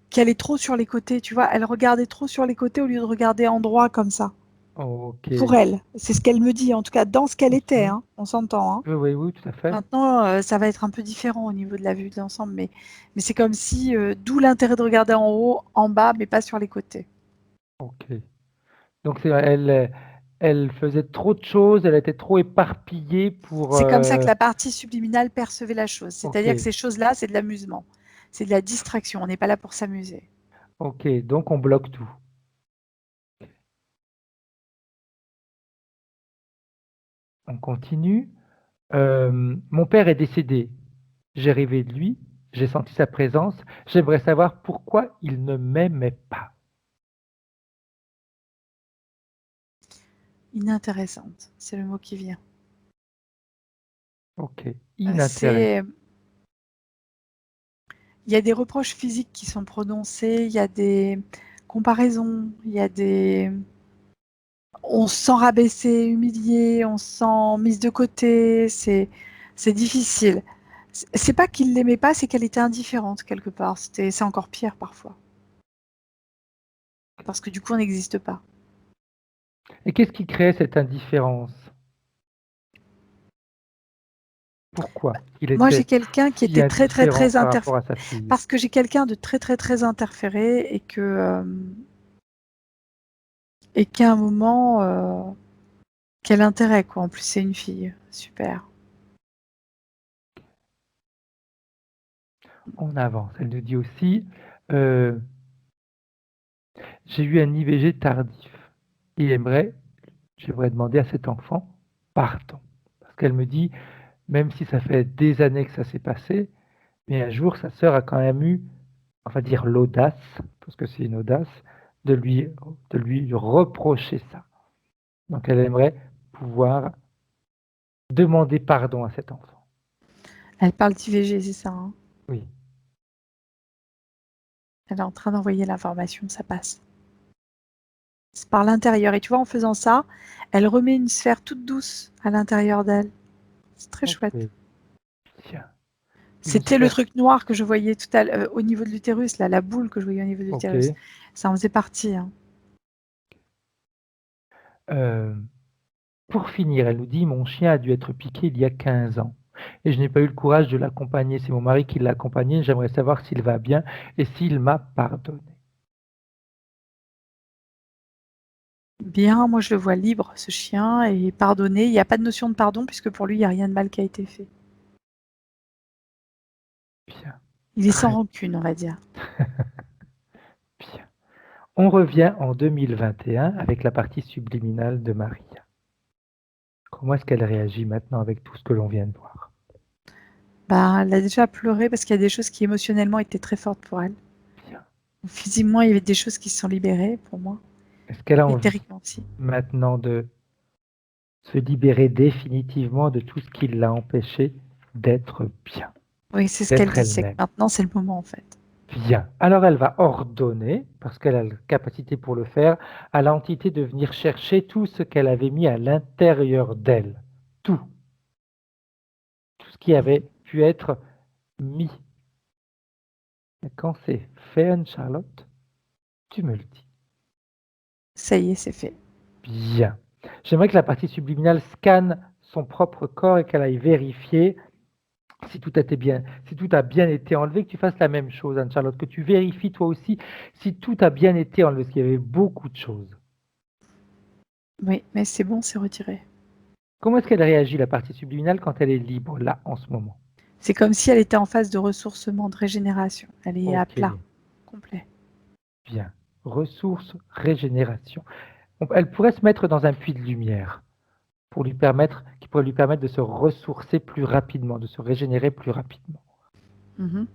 Speaker 3: qui allaient trop sur les côtés. Tu vois, elle regardait trop sur les côtés au lieu de regarder en droit comme ça.
Speaker 1: Ok.
Speaker 3: Pour elle, c'est ce qu'elle me dit, en tout cas dans ce qu'elle était.
Speaker 1: Mhm.
Speaker 3: Hein, on s'entend. Hein.
Speaker 1: Oui, oui, oui, tout à fait.
Speaker 3: Maintenant, ça va être un peu différent au niveau de la vue de l'ensemble, mais c'est comme si, d'où l'intérêt de regarder en haut, en bas, mais pas sur les côtés.
Speaker 1: Ok. Donc elle faisait trop de choses, elle était trop éparpillée pour.
Speaker 3: C'est comme ça que la partie subliminale percevait la chose.
Speaker 1: Ok,
Speaker 3: C'est-à-dire que ces choses-là, c'est de l'amusement. C'est de la distraction. On n'est pas là pour s'amuser.
Speaker 1: ok, donc on bloque tout. On continue. Mon père est décédé. J'ai rêvé de lui, j'ai senti sa présence. J'aimerais savoir pourquoi il ne m'aimait pas.
Speaker 3: Inintéressante, c'est le mot qui vient.
Speaker 1: Ok,
Speaker 3: C'est,
Speaker 1: inintéressant.
Speaker 3: il y a des reproches physiques qui sont prononcés, il y a des comparaisons, il y a des, on se sent rabaissé, humilié, on se sent mise de côté. C'est difficile. C'est pas qu'il l'aimait pas, c'est qu'elle était indifférente quelque part. C'est encore pire parfois, parce que du coup, on n'existe pas.
Speaker 1: Et qu'est-ce qui crée cette indifférence? Pourquoi il
Speaker 3: Moi, j'ai
Speaker 1: était
Speaker 3: quelqu'un qui
Speaker 1: si
Speaker 3: était très, très,
Speaker 1: indifférent
Speaker 3: très
Speaker 1: par rapport à sa fille?
Speaker 3: parce que j'ai quelqu'un de très, très, très interféré et qu'à un moment, quel intérêt, quoi. En plus, c'est une fille. Super.
Speaker 1: On avance. Elle nous dit aussi, euh, j'ai eu un IVG tardif et j'aimerais demander à cet enfant pardon. Parce qu'elle me dit, même si ça fait des années que ça s'est passé, mais un jour, sa sœur a quand même eu, on va dire, l'audace, parce que c'est une audace, de lui reprocher ça. Donc elle aimerait pouvoir demander pardon à cet enfant.
Speaker 3: Elle parle d'IVG, c'est ça, hein.
Speaker 1: Oui,
Speaker 3: Elle est en train d'envoyer l'information, ça passe. C'est par l'intérieur. Et tu vois, en faisant ça, elle remet une sphère toute douce à l'intérieur d'elle. C'est très chouette.
Speaker 1: ok. Tiens.
Speaker 3: C'était le truc noir que je voyais tout à l'heure au niveau de l'utérus, là, la boule que je voyais au niveau de
Speaker 1: Ok.
Speaker 3: l'utérus. Ça en faisait partie. Hein.
Speaker 1: Pour finir, elle nous dit, mon chien a dû être piqué il y a 15 ans. Et je n'ai pas eu le courage de l'accompagner. C'est mon mari qui l'a accompagné. J'aimerais savoir s'il va bien et s'il m'a pardonné.
Speaker 3: Bien, moi je le vois libre, ce chien, et pardonné. Il n'y a pas de notion de pardon, puisque pour lui, il n'y a rien de mal qui a été fait.
Speaker 1: Bien,
Speaker 3: Il est sans
Speaker 1: très
Speaker 3: rancune, on va dire.
Speaker 1: bien. On revient en 2021 avec la partie subliminale de Maria. Comment est-ce qu'elle réagit maintenant avec tout ce que l'on vient de voir?
Speaker 3: Bah, elle a déjà pleuré parce qu'il y a des choses qui émotionnellement étaient très fortes pour elle.
Speaker 1: Bien.
Speaker 3: Physiquement, il y avait des choses qui se sont libérées pour moi,
Speaker 1: Est-ce qu'elle a envie
Speaker 3: éthériquement aussi.
Speaker 1: maintenant de se libérer définitivement de tout ce qui l'a empêché d'être bien,
Speaker 3: Oui, c'est ce qu'elle
Speaker 1: d'être
Speaker 3: dit, c'est que
Speaker 1: elle-même?
Speaker 3: maintenant c'est le moment en fait.
Speaker 1: Bien. Alors elle va ordonner, parce qu'elle a la capacité pour le faire, à l'entité de venir chercher tout ce qu'elle avait mis à l'intérieur d'elle. Tout. Tout ce qui avait pu être mis. Et quand c'est fait, Anne-Charlotte, tu me le dis.
Speaker 3: Ça y est, c'est fait.
Speaker 1: Bien. J'aimerais que la partie subliminale scanne son propre corps et qu'elle aille vérifier si tout a été bien, si tout a bien été enlevé, que tu fasses la même chose, Anne-Charlotte, que tu vérifies toi aussi si tout a bien été enlevé, parce qu'il y avait beaucoup de choses.
Speaker 3: Oui, mais c'est bon, c'est retiré.
Speaker 1: Comment est-ce qu'elle réagit, la partie subliminale, quand elle est libre, là, en ce moment?
Speaker 3: C'est comme si elle était en phase de ressourcement, de régénération. Elle est à
Speaker 1: Ok,
Speaker 3: plat, complet.
Speaker 1: bien. Ressources, régénération. Elle pourrait se mettre dans un puits de lumière pour lui permettre, qui pourrait lui permettre de se ressourcer plus rapidement, de se régénérer plus rapidement.
Speaker 3: Mhm.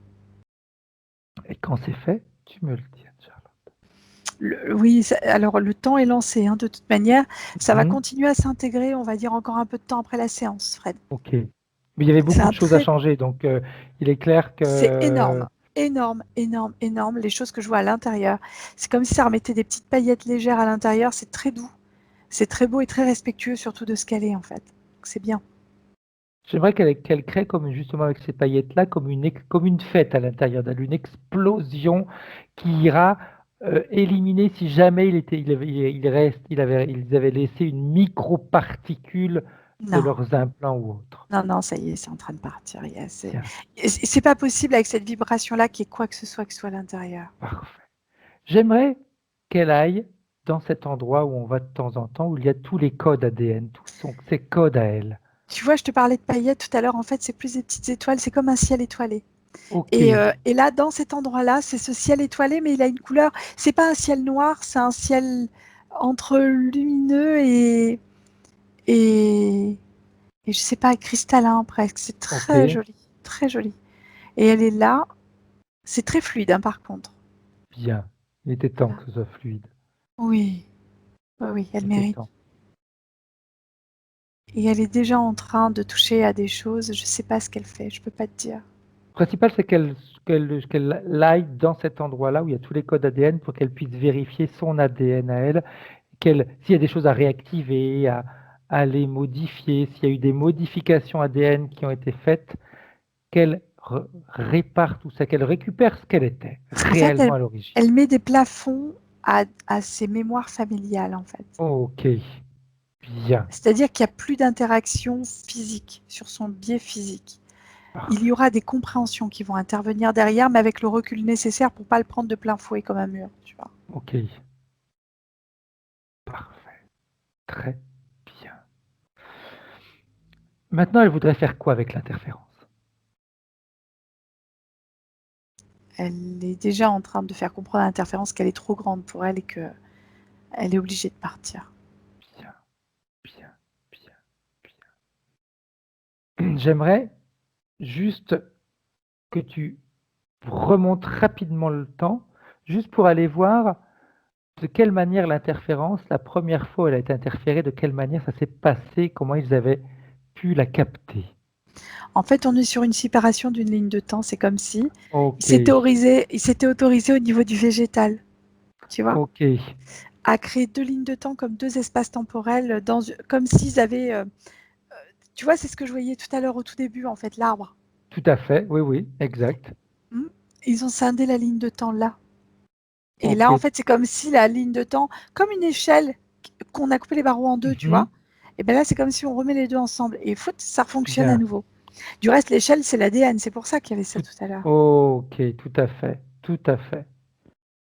Speaker 1: Et quand c'est fait, tu me le dis, Anne-Charlotte.
Speaker 3: Oui, alors le temps est lancé, hein, de toute manière. Ça va
Speaker 1: Mhm.
Speaker 3: continuer à s'intégrer, on va dire, encore un peu de temps après la séance, Fred.
Speaker 1: Ok. Mais il y avait
Speaker 3: C'est
Speaker 1: beaucoup
Speaker 3: un
Speaker 1: de choses à
Speaker 3: très...
Speaker 1: changer, donc il est clair
Speaker 3: C'est
Speaker 1: que...
Speaker 3: énorme, énorme, énorme, énorme, les choses que je vois à l'intérieur. C'est comme si ça remettait des petites paillettes légères à l'intérieur, c'est très doux. C'est très beau et très respectueux, surtout de ce qu'elle est, en fait. C'est bien.
Speaker 1: J'aimerais qu'elle crée, comme justement avec ces paillettes-là, comme une fête à l'intérieur d'elle, une explosion qui ira éliminer, si jamais ils avaient laissé une micro-particule de
Speaker 3: Non,
Speaker 1: leurs implants ou autres.
Speaker 3: non, non, ça y est, c'est en train de partir.
Speaker 1: Tiens,
Speaker 3: C'est pas possible avec cette vibration-là qu'il y ait quoi que ce soit qui soit à l'intérieur.
Speaker 1: parfait. J'aimerais qu'elle aille dans cet endroit où on va de temps en temps, où il y a tous les codes ADN, ces codes à elle.
Speaker 3: Tu vois, je te parlais de paillettes tout à l'heure, en fait, c'est plus des petites étoiles, c'est comme un ciel étoilé.
Speaker 1: Ok,
Speaker 3: Et là, dans cet endroit-là, c'est ce ciel étoilé, mais il a une couleur, c'est pas un ciel noir, c'est un ciel entre lumineux et, et je sais pas, cristallin presque. C'est
Speaker 1: ok,
Speaker 3: très joli, très joli. Et elle est là, c'est très fluide, hein, par contre.
Speaker 1: bien. Il était temps que ce soit fluide.
Speaker 3: Oui, oui, oui, elle
Speaker 1: Il était
Speaker 3: mérite.
Speaker 1: temps.
Speaker 3: Et elle est déjà en train de toucher à des choses, je sais pas ce qu'elle fait, je peux pas te dire.
Speaker 1: Le principal, c'est qu'elle aille dans cet endroit-là où il y a tous les codes ADN pour qu'elle puisse vérifier son ADN à elle, s'il y a des choses à réactiver, à les modifier, s'il y a eu des modifications ADN qui ont été faites, qu'elle répare tout ça, qu'elle récupère ce qu'elle était
Speaker 3: En fait,
Speaker 1: réellement à l'origine.
Speaker 3: elle met des plafonds à ses mémoires familiales, en fait.
Speaker 1: Ok, bien.
Speaker 3: C'est-à-dire qu'il n'y a plus d'interaction physique sur son biais physique. Il y
Speaker 1: Parfait.
Speaker 3: aura des compréhensions qui vont intervenir derrière, mais avec le recul nécessaire pour ne pas le prendre de plein fouet comme un mur, tu vois.
Speaker 1: Ok, parfait. Très bien. Maintenant, elle voudrait faire quoi avec l'interférence?
Speaker 3: Elle est déjà en train de faire comprendre à l'interférence qu'elle est trop grande pour elle et qu'elle est obligée de partir.
Speaker 1: Bien, bien, bien. J'aimerais juste que tu remontes rapidement le temps, juste pour aller voir de quelle manière l'interférence, la première fois où elle a été interférée, de quelle manière ça s'est passé, comment ils avaient pu la capter.
Speaker 3: En fait, on est sur une séparation d'une ligne de temps. C'est comme si
Speaker 1: Ok,
Speaker 3: il s'était autorisé au niveau du végétal, tu vois,
Speaker 1: ok,
Speaker 3: à créer deux lignes de temps comme deux espaces temporels, comme s'ils avaient... tu vois, c'est ce que je voyais tout à l'heure au tout début, en fait, l'arbre.
Speaker 1: Tout à fait, oui, oui, exact.
Speaker 3: Ils ont scindé la ligne de temps là. Et
Speaker 1: Ok.
Speaker 3: là, en fait, c'est comme si la ligne de temps, comme une échelle qu'on a coupé les barreaux en deux, tu vois.
Speaker 1: Mhm.
Speaker 3: Et bien là, c'est comme si on remet les deux ensemble. Et ça fonctionne à
Speaker 1: Bien.
Speaker 3: nouveau. Du reste, l'échelle, c'est l'ADN. C'est pour ça qu'il y avait ça
Speaker 1: Tout-
Speaker 3: tout à l'heure.
Speaker 1: Ok, tout à fait, tout à fait.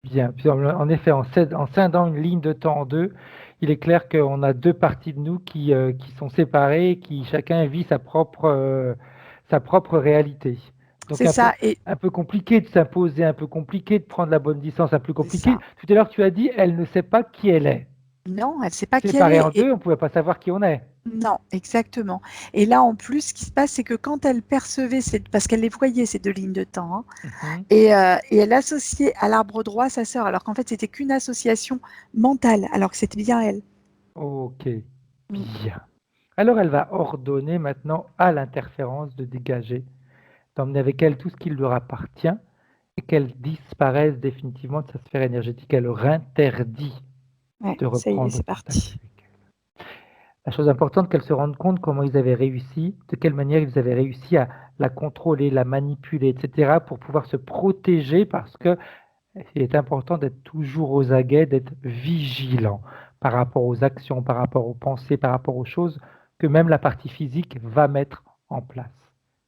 Speaker 1: Bien. Puis en effet, en scindant une ligne de temps en deux, il est clair qu'on a deux parties de nous qui sont séparées, qui chacun vit sa propre réalité. Donc
Speaker 3: C'est ça. Et
Speaker 1: un peu compliqué de s'imposer, un peu compliqué de prendre la bonne distance, un peu
Speaker 3: c'est
Speaker 1: compliqué.
Speaker 3: ça.
Speaker 1: Tout à l'heure, tu as dit, elle ne sait pas qui elle est.
Speaker 3: Non, elle ne sait pas qui elle
Speaker 1: Séparée en
Speaker 3: est.
Speaker 1: deux, on ne pouvait pas savoir qui on est.
Speaker 3: Non, exactement. Et là, en plus, ce qui se passe, c'est que quand elle percevait, parce qu'elle les voyait, ces deux lignes de temps, hein,
Speaker 1: Mhm.
Speaker 3: et elle associait à l'arbre droit sa sœur, alors qu'en fait, c'était qu'une association mentale, alors que c'était bien elle.
Speaker 1: Ok,
Speaker 3: Mm.
Speaker 1: bien. Alors elle va ordonner maintenant à l'interférence de dégager, d'emmener avec elle tout ce qui leur appartient et qu'elle disparaisse définitivement de sa sphère énergétique. Elle leur interdit
Speaker 3: Ouais,
Speaker 1: de
Speaker 3: ça y est,
Speaker 1: reprendre
Speaker 3: c'est
Speaker 1: contact
Speaker 3: parti.
Speaker 1: avec elle. La chose importante, qu'elle se rende compte comment ils avaient réussi, de quelle manière ils avaient réussi à la contrôler, la manipuler, etc., pour pouvoir se protéger parce que il est important d'être toujours aux aguets, d'être vigilant par rapport aux actions, par rapport aux pensées, par rapport aux choses que même la partie physique va mettre en place.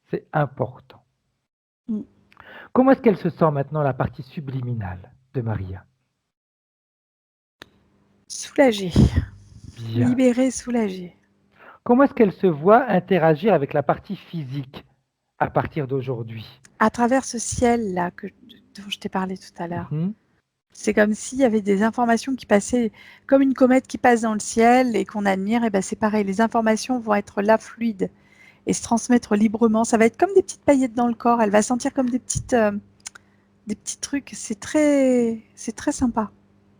Speaker 1: C'est important.
Speaker 3: Mm.
Speaker 1: Comment est-ce qu'elle se sent maintenant, la partie subliminale de Maria?
Speaker 3: Soulagée,
Speaker 1: Bien.
Speaker 3: libérée, soulagée.
Speaker 1: Comment est-ce qu'elle se voit interagir avec la partie physique à partir d'aujourd'hui?
Speaker 3: À travers ce ciel-là dont je t'ai parlé tout à l'heure.
Speaker 1: Mhm.
Speaker 3: C'est comme s'il y avait des informations qui passaient, comme une comète qui passe dans le ciel et qu'on admire, et ben c'est pareil, les informations vont être là fluides et se transmettre librement. Ça va être comme des petites paillettes dans le corps, elle va sentir comme des petits trucs, c'est très sympa.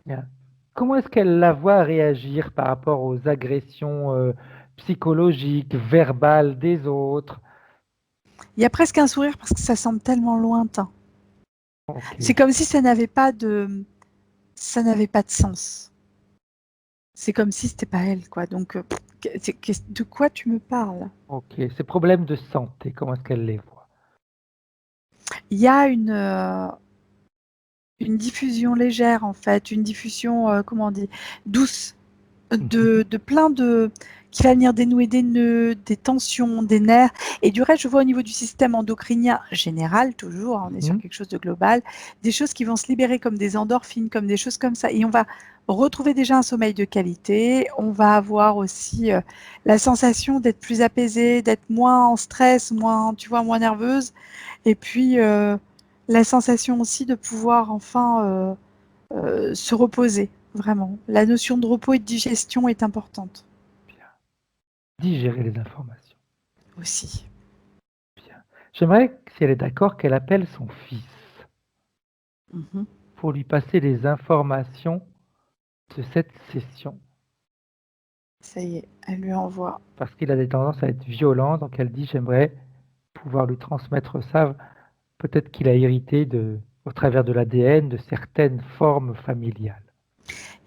Speaker 1: Bien. Comment est-ce qu'elle la voit réagir par rapport aux agressions psychologiques, verbales des autres?
Speaker 3: Il y a presque un sourire parce que ça semble tellement lointain.
Speaker 1: Ok.
Speaker 3: C'est comme si ça n'avait pas de sens. C'est comme si c'était pas elle, quoi. Donc, de quoi tu me parles?
Speaker 1: Ok, ces problèmes de santé, comment est-ce qu'elle les voit?
Speaker 3: Il y a une diffusion légère, en fait, une diffusion, comment on dit, douce,
Speaker 1: Mhm.
Speaker 3: de plein de qui va venir dénouer des nœuds, des tensions, des nerfs. Et du reste, je vois au niveau du système endocrinien général, toujours, on est sur
Speaker 1: Mhm.
Speaker 3: quelque chose de global, des choses qui vont se libérer comme des endorphines, comme des choses comme ça. Et on va retrouver déjà un sommeil de qualité. On va avoir aussi la sensation d'être plus apaisée, d'être moins en stress, moins, tu vois, moins nerveuse. Et puis, la sensation aussi de pouvoir enfin se reposer, vraiment. La notion de repos et de digestion est importante
Speaker 1: Bien. Digérer les informations.
Speaker 3: aussi.
Speaker 1: Bien. J'aimerais, si elle est d'accord, qu'elle appelle son fils
Speaker 3: Mhm.
Speaker 1: pour lui passer les informations de cette session.
Speaker 3: Ça y est, elle lui envoie.
Speaker 1: Parce qu'il a des tendances à être violent, donc elle dit, j'aimerais pouvoir lui transmettre ça. Peut-être qu'il a hérité au travers de l'ADN de certaines formes familiales.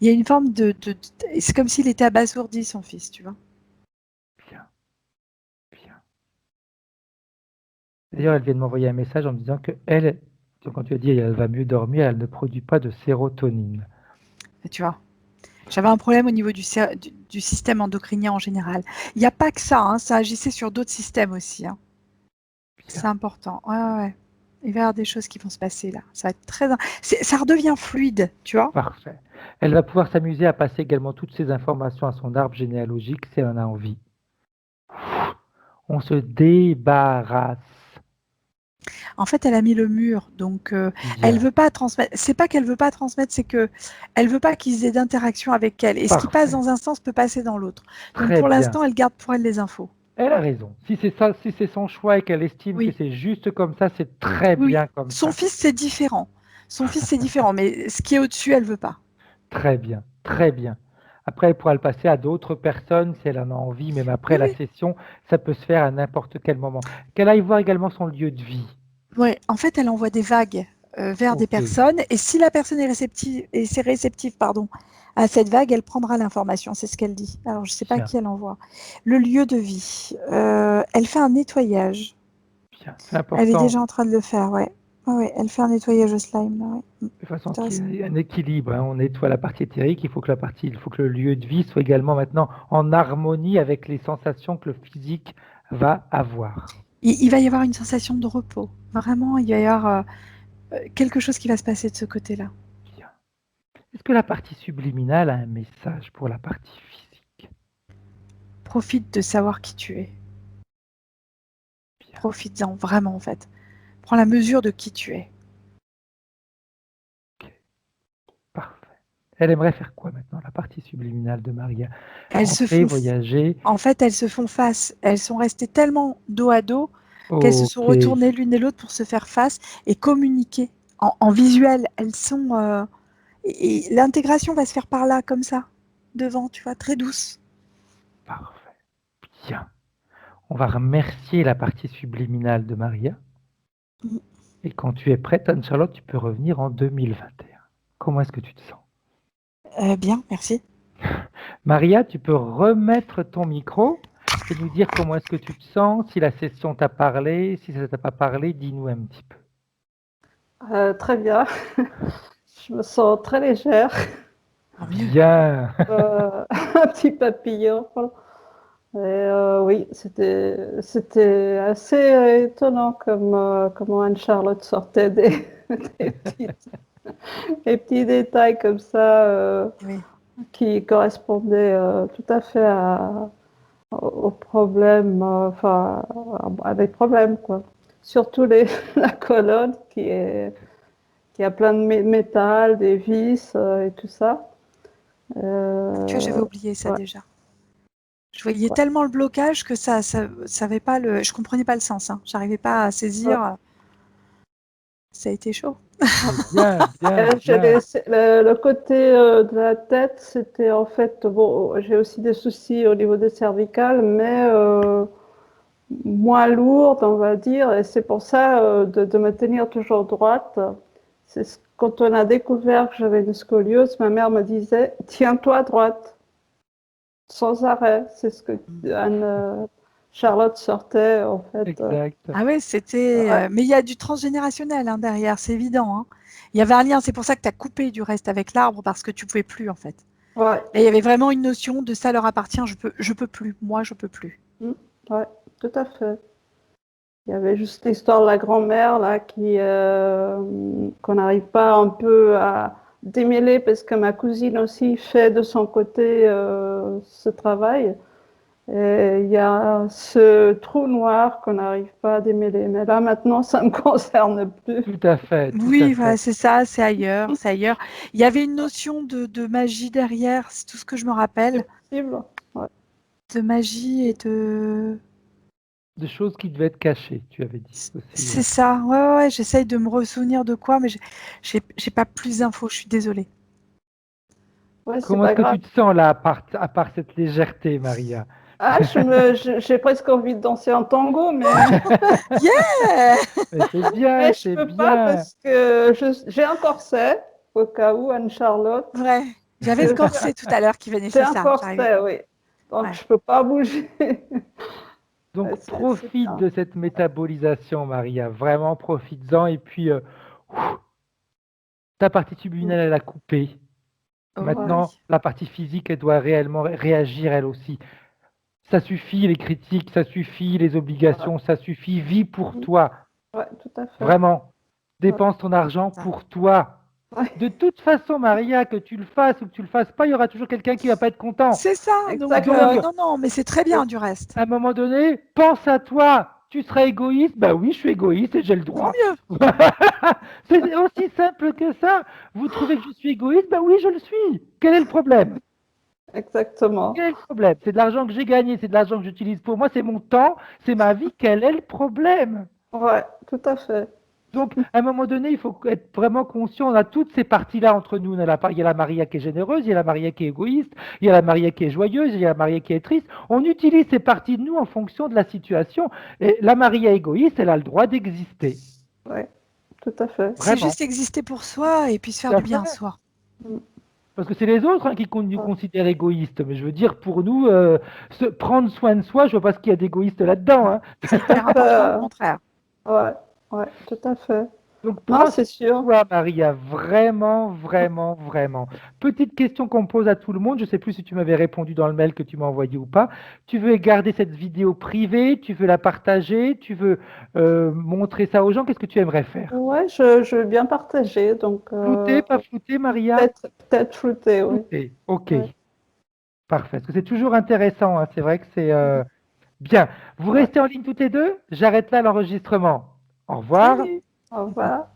Speaker 3: Il y a une forme c'est comme s'il était abasourdi, son fils, tu vois.
Speaker 1: Bien, bien. D'ailleurs, elle vient de m'envoyer un message en me disant que elle, quand tu as dit elle va mieux dormir, elle ne produit pas de sérotonine.
Speaker 3: Et tu vois. J'avais un problème au niveau du système endocrinien en général. Il n'y a pas que ça, hein, ça agissait sur d'autres systèmes aussi. Hein. C'est
Speaker 1: Bien,
Speaker 3: important. Ouais, ouais, ouais. Il va y avoir des choses qui vont se passer là. Ça va être ça redevient fluide, tu vois.
Speaker 1: parfait. Elle va pouvoir s'amuser à passer également toutes ces informations à son arbre généalogique si elle en a envie. On se débarrasse.
Speaker 3: En fait, elle a mis le mur, donc elle
Speaker 1: Bien,
Speaker 3: veut pas transmettre. C'est pas qu'elle veut pas transmettre, c'est que elle veut pas qu'ils aient d'interaction avec elle. Et ce qui passe
Speaker 1: parfait.
Speaker 3: dans un sens peut passer dans l'autre. Donc
Speaker 1: Très
Speaker 3: pour
Speaker 1: bien.
Speaker 3: l'instant, elle garde pour elle les infos.
Speaker 1: Elle a raison. Si c'est ça, si c'est son choix et qu'elle estime que
Speaker 3: Oui,
Speaker 1: c'est juste comme ça, c'est très
Speaker 3: oui, oui.
Speaker 1: bien comme
Speaker 3: Son
Speaker 1: ça.
Speaker 3: fils, c'est différent. Son fils, c'est différent, mais ce qui est au-dessus, elle veut pas.
Speaker 1: Très bien, très bien. Après, elle pourra le passer à d'autres personnes si elle en a envie, même après
Speaker 3: Oui,
Speaker 1: la
Speaker 3: oui.
Speaker 1: session, ça peut se faire à n'importe quel moment. Qu'elle aille voir également son lieu de vie.
Speaker 3: Ouais. En fait, elle envoie des vagues vers des
Speaker 1: Ok,
Speaker 3: personnes, et si la personne est réceptive, pardon, à cette vague, elle prendra l'information. C'est ce qu'elle dit. Alors, je sais pas
Speaker 1: bien,
Speaker 3: qui elle envoie. Le lieu de vie. Elle fait un nettoyage.
Speaker 1: Bien, c'est
Speaker 3: Elle est
Speaker 1: important.
Speaker 3: déjà en train de le faire, ouais. Ouais, elle fait un nettoyage au slime, là, ouais.
Speaker 1: De façon
Speaker 3: T'as
Speaker 1: qu'il
Speaker 3: raison.
Speaker 1: y ait un équilibre, hein. On nettoie la partie éthérique, il faut que le lieu de vie soit également maintenant en harmonie avec les sensations que le physique va avoir.
Speaker 3: Il va y avoir une sensation de repos. Vraiment, il va y avoir quelque chose qui va se passer de ce côté-là.
Speaker 1: Bien. Est-ce que la partie subliminale a un message pour la partie physique?
Speaker 3: Profite de savoir qui tu es.
Speaker 1: Bien,
Speaker 3: Profite-en, vraiment, en fait. Prends la mesure de qui tu es.
Speaker 1: ok, parfait. Elle aimerait faire quoi maintenant, la partie subliminale de Maria?
Speaker 3: Elles se
Speaker 1: Rentrer,
Speaker 3: font,
Speaker 1: voyager.
Speaker 3: en fait, elles se font face. Elles sont restées tellement dos à dos qu'elles se sont
Speaker 1: Ok,
Speaker 3: retournées l'une et l'autre pour se faire face et communiquer en visuel. Elles sont et l'intégration va se faire par là, comme ça, devant, tu vois, très douce.
Speaker 1: parfait. Bien. On va remercier la partie subliminale de Maria.
Speaker 3: Mm.
Speaker 1: Et quand tu es prête, Anne-Charlotte, tu peux revenir en 2021. Comment est-ce que tu te sens?
Speaker 3: Bien, merci.
Speaker 1: Maria, tu peux remettre ton micro et nous dire comment est-ce que tu te sens, si la session t'a parlé, si ça ne t'a pas parlé, dis-nous un petit peu.
Speaker 2: Très bien. Je me sens très légère.
Speaker 3: Tant mieux.
Speaker 1: Bien.
Speaker 2: Un petit papillon. Et oui, c'était assez étonnant comment Anne-Charlotte sortait des petits détails comme ça
Speaker 3: Oui.
Speaker 2: qui correspondaient tout à fait aux problèmes, enfin, à des problèmes, quoi. Surtout la colonne qui a plein de métal, des vis et tout ça.
Speaker 3: Tu vois, j'avais oublié ça
Speaker 2: Ouais,
Speaker 3: déjà. Je voyais
Speaker 2: ouais,
Speaker 3: tellement le blocage que ça savait pas le. Je comprenais pas le sens. Hein. J'arrivais pas à
Speaker 2: ouais.
Speaker 3: saisir. Ça a été chaud.
Speaker 1: C'est bien, bien, bien.
Speaker 2: Le côté de la tête, c'était en fait, bon, j'ai aussi des soucis au niveau des cervicales, mais moins lourde, on va dire, et c'est pour ça de me tenir toujours droite. Quand on a découvert que j'avais une scoliose, ma mère me disait, tiens-toi droite, sans arrêt. C'est ce que Anne Charlotte sortait, en fait.
Speaker 1: Exact.
Speaker 3: Ah ouais, c'était.
Speaker 2: Ouais,
Speaker 3: Mais il y a du transgénérationnel hein, derrière, c'est évident. Hein. Il y avait un lien, c'est pour ça que tu as coupé du reste avec l'arbre parce que tu pouvais plus en fait.
Speaker 2: ouais,
Speaker 3: Et il y avait vraiment une notion de ça leur appartient, je peux plus, moi je peux plus.
Speaker 2: ouais, tout à fait. Il y avait juste l'histoire de la grand-mère là qu'on n'arrive pas un peu à démêler parce que ma cousine aussi fait de son côté ce travail. Et il y a ce trou noir qu'on n'arrive pas à démêler. Mais là maintenant, ça me concerne plus.
Speaker 1: Tout à fait, tout à
Speaker 3: Oui, voilà,
Speaker 1: fait.
Speaker 3: c'est ça, c'est ailleurs, c'est ailleurs. Il y avait une notion de magie derrière, c'est tout ce que je me
Speaker 2: C'est
Speaker 3: rappelle,
Speaker 2: possible. Ouais.
Speaker 3: de magie et de.
Speaker 1: De choses qui devaient être cachées, tu avais dit aussi.
Speaker 3: C'est ça, ouais, ouais, ouais, j'essaye de me ressouvenir de quoi, mais j'ai pas plus d'infos, je suis désolée.
Speaker 2: Ouais, c'est
Speaker 1: Comment
Speaker 2: pas
Speaker 1: est-ce que
Speaker 2: grave.
Speaker 1: tu te sens là, à part cette légèreté, Maria?
Speaker 2: Ah, j'ai presque envie de danser un tango,
Speaker 3: Yeah!
Speaker 1: Mais c'est bien,
Speaker 2: mais je
Speaker 1: c'est
Speaker 2: peux pas
Speaker 1: bien.
Speaker 2: parce que j'ai un corset au cas où Anne-Charlotte.
Speaker 3: Vrai. J'avais le corset tout à l'heure qui venait,
Speaker 2: J'ai
Speaker 3: c'est
Speaker 2: un
Speaker 3: ça, j'arrivais
Speaker 2: corset,
Speaker 3: pas.
Speaker 2: oui. Donc
Speaker 3: Ouais.
Speaker 2: je peux pas bouger. Ouais,
Speaker 1: Donc
Speaker 2: c'est
Speaker 1: profite
Speaker 2: bien.
Speaker 1: de cette métabolisation, Maria. Vraiment profites-en. Et puis, ouf, ta partie
Speaker 2: Mm.
Speaker 1: subliminale, elle a coupé.
Speaker 3: Oh
Speaker 2: Ouais,
Speaker 1: Maintenant,
Speaker 3: oui.
Speaker 1: la partie physique, elle doit réellement réagir, elle aussi. Ça suffit les critiques, ça suffit les
Speaker 2: ouais,
Speaker 1: obligations, ça suffit. Vis pour
Speaker 2: Mm.
Speaker 1: toi.
Speaker 2: Ouais, tout à fait.
Speaker 1: Vraiment.
Speaker 2: Ouais,
Speaker 1: Dépense ton argent
Speaker 3: Ça.
Speaker 1: pour toi.
Speaker 2: ouais,
Speaker 1: De toute façon, Maria, que tu le fasses ou que tu le fasses pas, il y aura toujours quelqu'un qui va pas être content.
Speaker 3: C'est ça. Donc,
Speaker 1: Donc,
Speaker 2: exactement.
Speaker 3: non, non, mais c'est très bien du reste.
Speaker 1: à un moment donné, pense à toi. Tu seras égoïste? Ben oui, je suis égoïste et j'ai le
Speaker 3: Tant
Speaker 1: droit.
Speaker 3: mieux.
Speaker 1: C'est aussi simple que ça. Vous trouvez que je suis égoïste? Ben oui, je le suis. Quel est le problème?
Speaker 2: Exactement.
Speaker 1: Quel est le problème? C'est de l'argent que j'ai gagné, c'est de l'argent que j'utilise pour moi, c'est mon temps, c'est ma vie. Quel est le problème?
Speaker 2: Ouais, tout à fait.
Speaker 1: Donc, à un moment donné, il faut être vraiment conscient. On a toutes ces parties-là entre nous. Il y a la Maria qui est généreuse, il y a la Maria qui est égoïste, il y a la Maria qui est joyeuse, il y a la Maria qui est triste. On utilise ces parties de nous en fonction de la situation. Et la Maria égoïste, elle a le droit d'exister.
Speaker 2: Ouais, tout à fait.
Speaker 3: C'est
Speaker 1: Vraiment.
Speaker 3: juste exister pour soi et puis se faire
Speaker 1: Tout à
Speaker 3: du bien à
Speaker 1: fait.
Speaker 3: soi.
Speaker 2: Mm.
Speaker 1: Parce que c'est les autres qui nous
Speaker 2: Ouais.
Speaker 1: considèrent égoïstes. Mais je veux dire, pour nous, prendre soin de soi, je vois pas ce qu'il y a d'égoïste là-dedans.
Speaker 3: Non,
Speaker 1: Hein.
Speaker 3: c'est hyper important, au
Speaker 2: Euh,
Speaker 3: contraire.
Speaker 2: Ouais, ouais, tout à fait.
Speaker 1: Donc,
Speaker 2: Non,
Speaker 1: prends
Speaker 2: c'est
Speaker 1: soin de
Speaker 2: sûr.
Speaker 1: toi, Maria, vraiment, vraiment, vraiment. Petite question qu'on pose à tout le monde, je ne sais plus si tu m'avais répondu dans le mail que tu m'as envoyé ou pas. Tu veux garder cette vidéo privée, tu veux la partager, tu veux montrer ça aux gens, qu'est-ce que tu aimerais faire?
Speaker 2: Ouais, je veux bien partager, donc
Speaker 1: Flouter, pas flouter, Maria?
Speaker 2: peut-être shooter, oui.
Speaker 1: Flouter, ok,
Speaker 2: Ouais,
Speaker 1: parfait. Parce que c'est toujours intéressant, hein, c'est vrai que c'est bien. Vous
Speaker 2: ouais.
Speaker 1: restez en ligne toutes les deux? J'arrête là l'enregistrement. Au revoir.
Speaker 3: Salut!
Speaker 2: Au revoir.